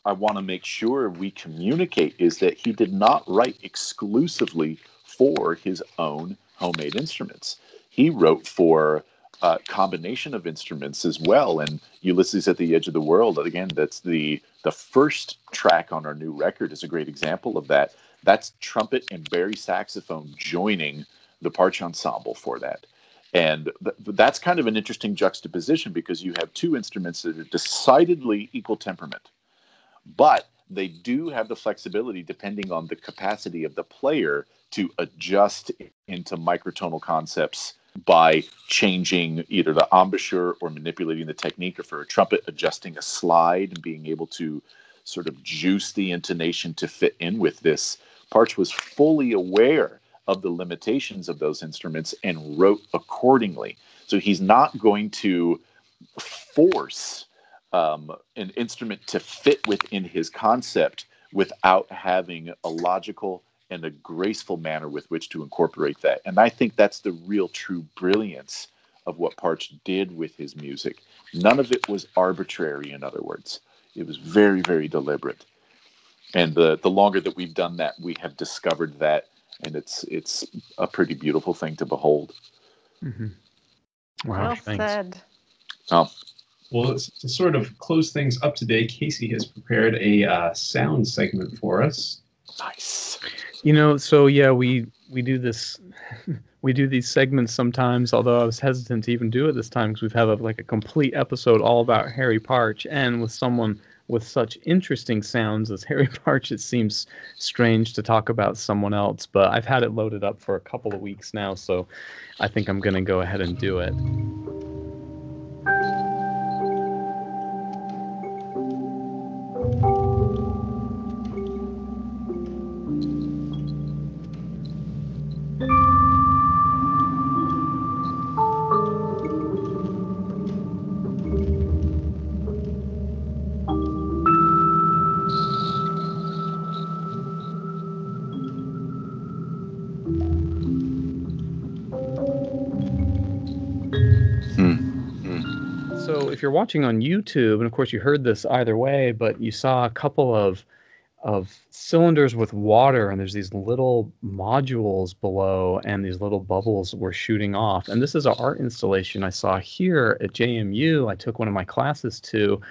I want to make sure we communicate, is that he did not write exclusively for his own homemade instruments. He wrote for a combination of instruments as well. And Ulysses at the Edge of the World, again, that's the first track on our new record, is a great example of that. That's trumpet and bari saxophone joining the Partch ensemble for that. And that's kind of an interesting juxtaposition, because you have two instruments that are decidedly equal temperament, but they do have the flexibility, depending on the capacity of the player, to adjust into microtonal concepts by changing either the embouchure or manipulating the technique, or for a trumpet, adjusting a slide and being able to sort of juice the intonation to fit in with this. Partch was fully aware of the limitations of those instruments and wrote accordingly. So he's not going to force an instrument to fit within his concept without having a logical and a graceful manner with which to incorporate that. And I think that's the real true brilliance of what Partch did with his music. None of it was arbitrary, in other words. It was very, very deliberate. And the longer that we've done that, we have discovered that, and it's a pretty beautiful thing to behold. Mm-hmm. Wow, Well thanks. said. Oh, Well, to sort of close things up today, Casey has prepared a sound segment for us. nice. So yeah, we do this. We do these segments sometimes, although I was hesitant to even do it this time because we've had a complete episode all about Harry Partch, and with someone with such interesting sounds as Harry Partch, it seems strange to talk about someone else. But I've had it loaded up for a couple of weeks now, so I think I'm going to go ahead and do it. So if you're watching on YouTube, and of course you heard this either way, but you saw a couple of cylinders with water, and there's these little modules below, and these little bubbles were shooting off. And this is an art installation I saw here at JMU. I took one of my classes to,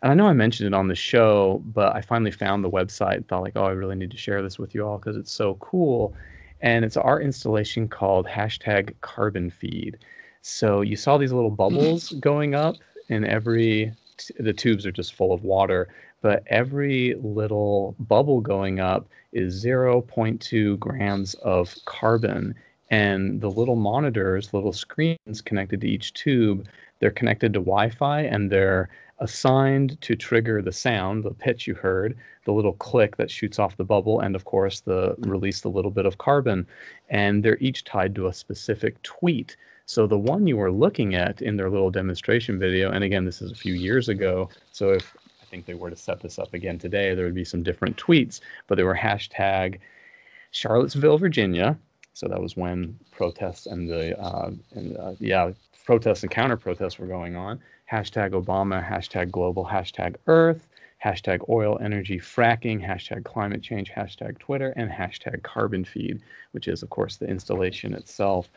and I know I mentioned it on the show, but I finally found the website, thought like, oh, I really need to share this with you all because it's so cool. And it's an art installation called #Carbonfeed. So you saw these little bubbles going up, and the tubes are just full of water, but every little bubble going up is 0.2 grams of carbon. And the little monitors, little screens connected to each tube, they're connected to Wi-Fi, and they're assigned to trigger the sound, the pitch you heard, the little click that shoots off the bubble, and of course release the little bit of carbon. And they're each tied to a specific tweet. So the one you were looking at in their little demonstration video, and again, this is a few years ago, so if I think they were to set this up again today, there would be some different tweets, but they were #Charlottesville, Virginia. So that was when protests and protests and counter protests were going on. #Obama, #Global, #Earth, #Oil, Energy, Fracking, #Climate Change, #Twitter, and #Carbonfeed, which is, of course, the installation itself.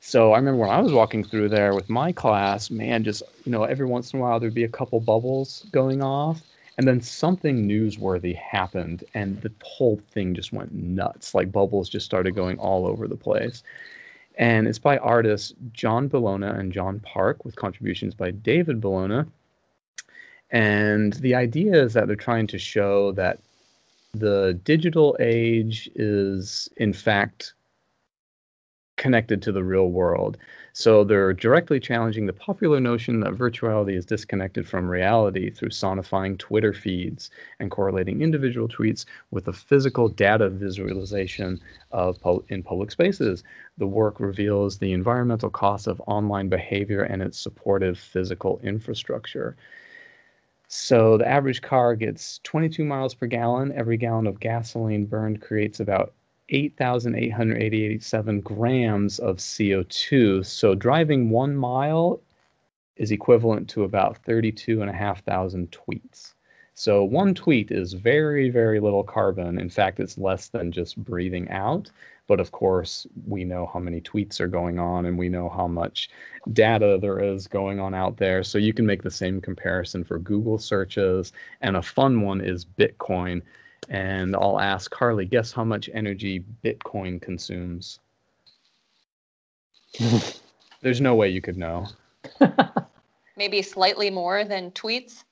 So I remember when I was walking through there with my class, man, just, every once in a while there'd be a couple bubbles going off, and then something newsworthy happened, and the whole thing just went nuts. Like bubbles just started going all over the place. And it's by artists John Bologna and John Park, with contributions by David Bologna. And the idea is that they're trying to show that the digital age is, in fact, connected to the real world. So they're directly challenging the popular notion that virtuality is disconnected from reality through sonifying Twitter feeds and correlating individual tweets with the physical data visualization in public spaces. The work reveals the environmental costs of online behavior and its supportive physical infrastructure. So the average car gets 22 miles per gallon. Every gallon of gasoline burned creates about 8,887 grams of CO2. So driving 1 mile is equivalent to about 32,500 tweets. So one tweet is very, very little carbon. In fact, it's less than just breathing out. But of course, we know how many tweets are going on, and we know how much data there is going on out there. So you can make the same comparison for Google searches. And a fun one is Bitcoin. And I'll ask Carly, guess how much energy Bitcoin consumes? There's no way you could know. Maybe slightly more than tweets.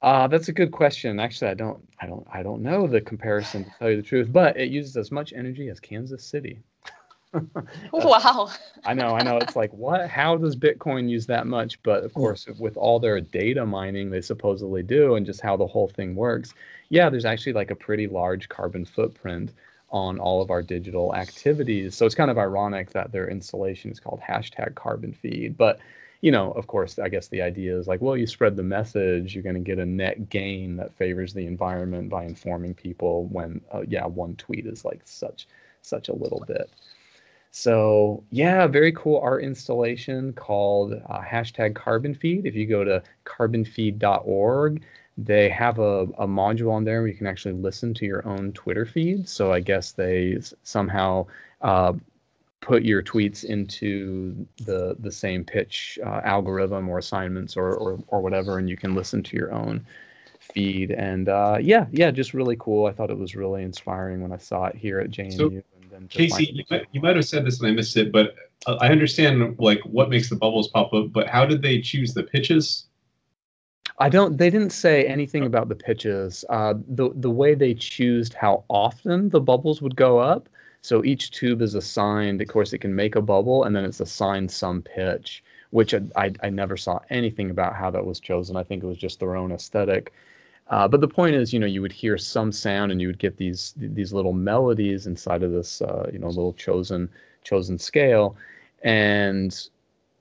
That's a good question. Actually, I don't know the comparison, to tell you the truth, but it uses as much energy as Kansas City. Wow. I know. It's like, what? How does Bitcoin use that much? But of course, with all their data mining they supposedly do, and just how the whole thing works, yeah, there's actually like a pretty large carbon footprint on all of our digital activities. So it's kind of ironic that their installation is called #Carbonfeed. But, of course, I guess the idea is like, well, you spread the message, you're going to get a net gain that favors the environment by informing people when, one tweet is like such a little bit. So yeah, very cool art installation called #Carbonfeed. If you go to carbonfeed.org, they have a module on there where you can actually listen to your own Twitter feed. So I guess they somehow put your tweets into the same pitch algorithm or assignments or whatever, and you can listen to your own feed. And just really cool. I thought it was really inspiring when I saw it here at JMU. So, and then Casey, you might have said this and I missed it, but I understand like what makes the bubbles pop up, but how did they choose the pitches? They didn't say anything about the pitches. The way they choose how often the bubbles would go up. So each tube is assigned, of course, it can make a bubble, and then it's assigned some pitch, which I never saw anything about how that was chosen. I think it was just their own aesthetic. But the point is, you would hear some sound, and you would get these little melodies inside of this, little chosen scale. And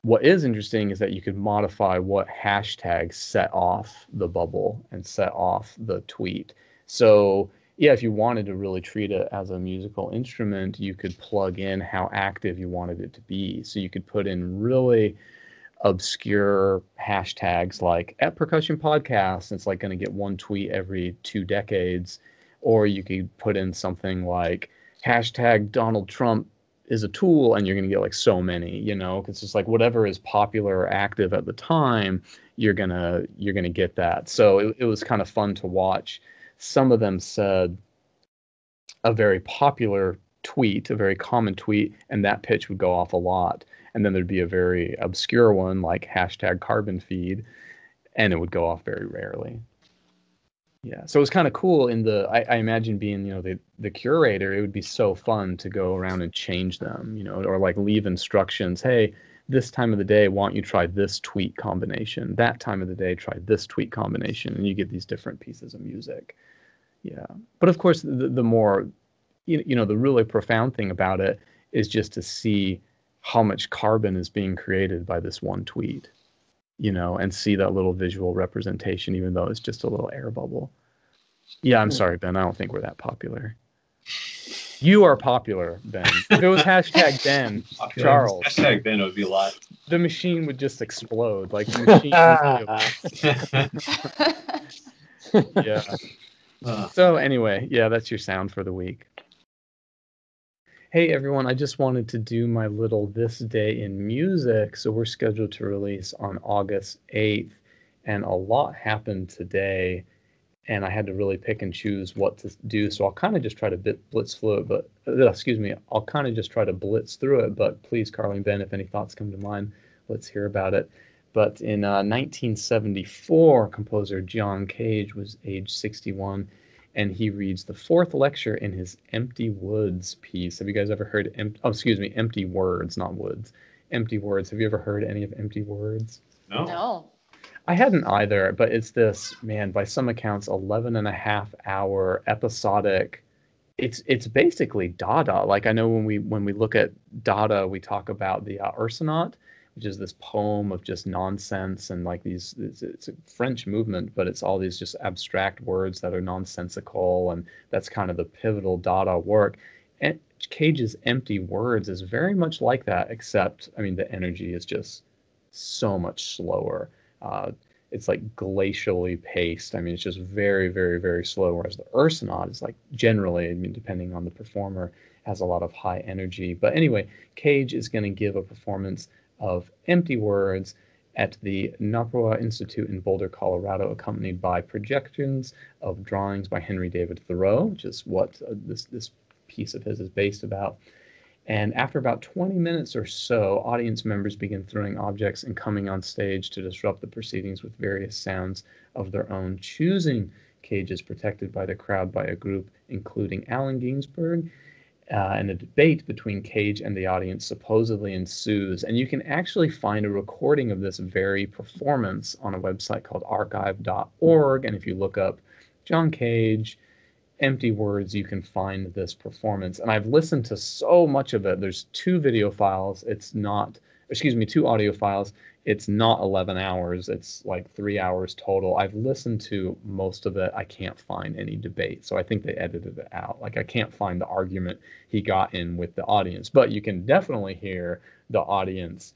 what is interesting is that you could modify what hashtags set off the bubble and set off the tweet. So yeah, if you wanted to really treat it as a musical instrument, you could plug in how active you wanted it to be. So you could put in really obscure hashtags like at Percussion Podcast. It's like going to get one tweet every 2 decades. Or you could put in something like hashtag Donald Trump is a tool, and you're going to get like so many, because it's like whatever is popular or active at the time, you're gonna get that. So it was kind of fun to watch. Some of them said a very popular tweet, a very common tweet, and that pitch would go off a lot. And then there'd be a very obscure one like hashtag Carbonfeed, and it would go off very rarely. Yeah, so it was kind of cool. I imagine being, the curator, it would be so fun to go around and change them, or like leave instructions. Hey, this time of the day, why don't you try this tweet combination? That time of the day, try this tweet combination, and you get these different pieces of music. Yeah, but of course, the more, the really profound thing about it is just to see how much carbon is being created by this one tweet. And see that little visual representation, even though it's just a little air bubble. Yeah, I'm sorry, Ben. I don't think we're that popular. You are popular, Ben. If it was hashtag Ben, popular. Charles. Hashtag Ben would be a lot. The machine would just explode. Like the machine would Yeah. So anyway, yeah, that's your sound for the week. Hey everyone, I just wanted to do my little This Day in Music. So we're scheduled to release on August 8th, and a lot happened today, and I had to really pick and choose what to do. So I'll kind of just try to blitz through it, I'll kind of just try to blitz through it, but please, Carly and Ben, if any thoughts come to mind, let's hear about it. But in 1974, composer John Cage was age 61, and he reads the 4th lecture in his Empty Woods piece. Have you guys ever heard Empty Words, not Woods. Empty Words. Have you ever heard any of Empty Words? No. I hadn't either, but it's this, man, by some accounts, 11.5-hour episodic. It's basically Dada. Like I know when we look at Dada, we talk about the Ursinat, which is this poem of just nonsense and like it's a French movement, but it's all these just abstract words that are nonsensical, and that's kind of the pivotal Dada work. And Cage's Empty Words is very much like that, except, the energy is just so much slower. It's like glacially paced. It's just very, very, very slow, whereas the Ursinat is like generally, depending on the performer, has a lot of high energy. But anyway, Cage is going to give a performance of Empty Words at the Nopara Institute in Boulder, Colorado, accompanied by projections of drawings by Henry David Thoreau, which is what this piece of his is based about. And after about 20 minutes or so, audience members begin throwing objects and coming on stage to disrupt the proceedings with various sounds of their own choosing. Cage is protected by the crowd by a group including Allen Ginsberg, and a debate between Cage and the audience supposedly ensues. And you can actually find a recording of this very performance on a website called archive.org. And if you look up John Cage, Empty Words, you can find this performance. And I've listened to so much of it. There's 2 video files. 2 audio files. It's not 11 hours. It's like 3 hours total. I've listened to most of it. I can't find any debate. So I think they edited it out. Like I can't find the argument he got in with the audience, but you can definitely hear the audience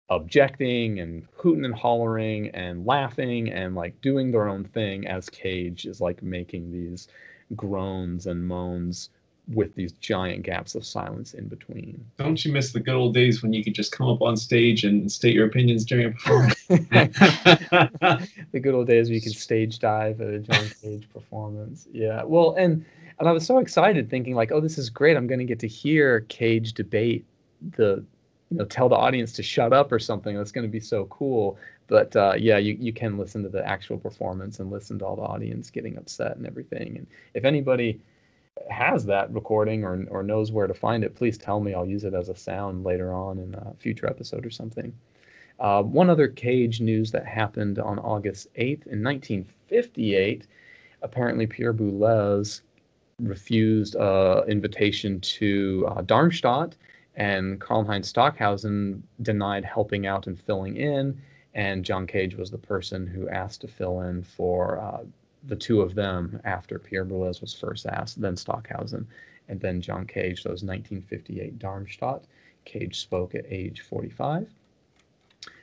objecting and hooting and hollering and laughing and like doing their own thing as Cage is like making these groans and moans with these giant gaps of silence in between. Don't you miss the good old days when you could just come up on stage and state your opinions during a performance? The good old days where you could stage dive at a John Cage performance. Yeah. Well, and I was so excited thinking like, oh, this is great. I'm going to get to hear Cage debate tell the audience to shut up or something. That's going to be so cool. But yeah, you can listen to the actual performance and listen to all the audience getting upset and everything. And if anybody has that recording or knows where to find it, please tell me. I'll use it as a sound later on in a future episode or something. One other Cage news that happened on August 8th in 1958, apparently Pierre Boulez refused invitation to Darmstadt, and Karlheinz Stockhausen denied helping out and filling in, and John Cage was the person who asked to fill in for the two of them after Pierre Boulez was first asked, then Stockhausen, and then John Cage. That was 1958 Darmstadt. Cage spoke at age 45.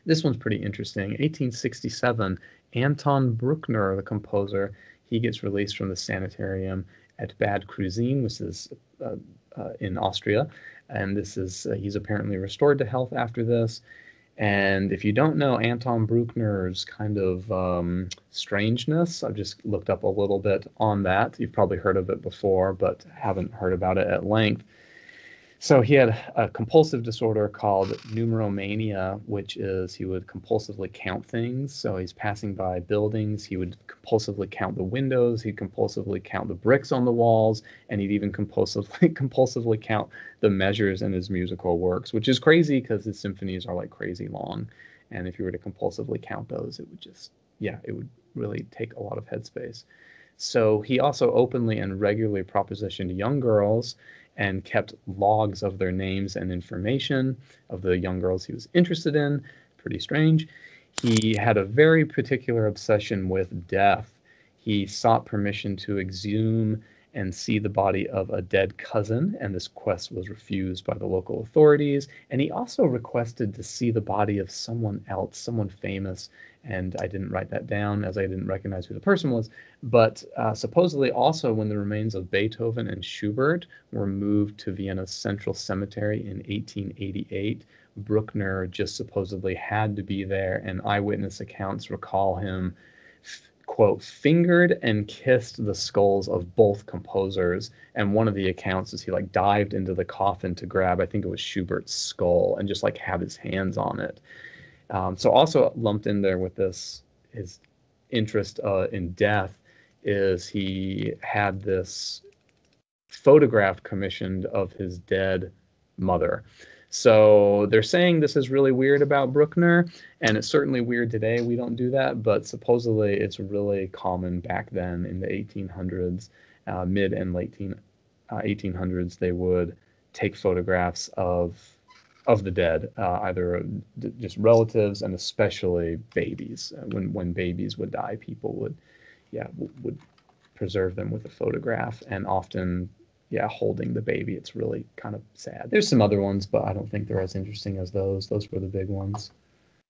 This one's pretty interesting. 1867, Anton Bruckner, the composer, he gets released from the sanitarium at Bad Kreuznach, which is in Austria, and this is he's apparently restored to health after this. And if you don't know Anton Bruckner's kind of strangeness, I've just looked up a little bit on that. You've probably heard of it before, but haven't heard about it at length. So he had a compulsive disorder called numeromania, which is he would compulsively count things. So he's passing by buildings, he would compulsively count the windows, he'd compulsively count the bricks on the walls, and he'd even compulsively count the measures in his musical works, which is crazy because his symphonies are like crazy long. And if you were to compulsively count those, it would really take a lot of headspace. So he also openly and regularly propositioned young girls and kept logs of their names and information of the young girls he was interested in. Pretty strange. He had a very particular obsession with death. He sought permission to exhume and see the body of a dead cousin, and this quest was refused by the local authorities. And he also requested to see the body of someone else, someone famous, and I didn't write that down as I didn't recognize who the person was. But supposedly also when the remains of Beethoven and Schubert were moved to Vienna's Central Cemetery in 1888, Bruckner just supposedly had to be there, and eyewitness accounts recall him quote, fingered and kissed the skulls of both composers. And one of the accounts is he like dived into the coffin to grab, I think it was Schubert's skull, and just like have his hands on it. So also lumped in there with this, his interest in death, is he had this photograph commissioned of his dead mother. So they're saying this is really weird about Bruckner, and it's certainly weird today. We don't do that, but supposedly it's really common back then in the 1800s, mid and late 1800s. They would take photographs of the dead, either just relatives and especially babies. When babies would die, people would preserve them with a photograph, and often holding the baby. It's really kind of sad. There's some other ones, but I don't think they're as interesting as those. Those were the big ones.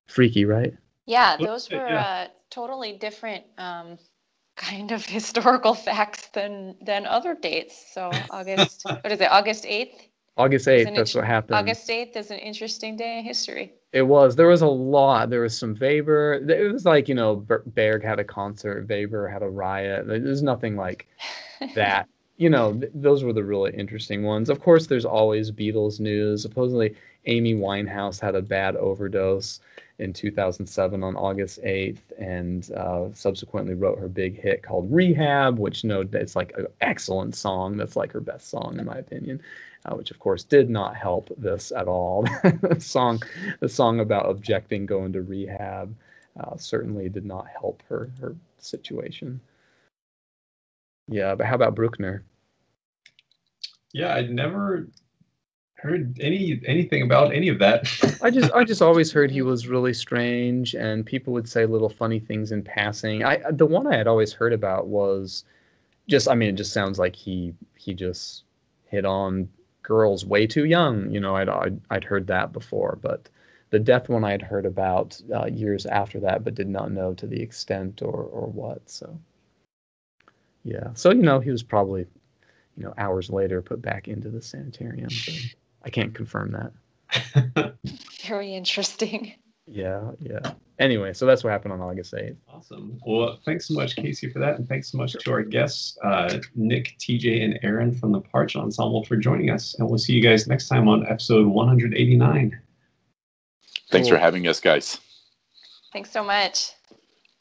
Freaky, right? Yeah, those were totally different kind of historical facts than other dates. So August, what is it, August 8th? August 8th, that's what happened. August 8th is an interesting day in history. It was. There was a lot. There was some Weber. It was like, Berg had a concert. Weber had a riot. There's nothing like that. Those were the really interesting ones. Of course, there's always Beatles news. Supposedly, Amy Winehouse had a bad overdose in 2007 on August 8th, and subsequently wrote her big hit called Rehab, which it's like an excellent song. That's like her best song, in my opinion, which, of course, did not help this at all. The song about objecting going to rehab certainly did not help her situation. Yeah, but how about Bruckner? Yeah, I'd never heard anything about any of that. I just always heard he was really strange, and people would say little funny things in passing. The one I had always heard about was just, it just sounds like he just hit on girls way too young. I'd heard that before, but the death one I'd heard about years after that, but did not know to the extent or what. So. Yeah. So, he was probably, hours later put back into the sanitarium. So I can't confirm that. Very interesting. Yeah. Anyway, so that's what happened on August 8th. Awesome. Well, thanks so much, Casey, for that. And thanks so much to our guests, Nick, TJ, and Erin from the Partch Ensemble for joining us. And we'll see you guys next time on episode 189. Thanks for having us, guys. Thanks so much.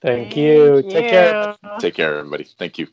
Thank you. Take care. Take care, everybody. Thank you.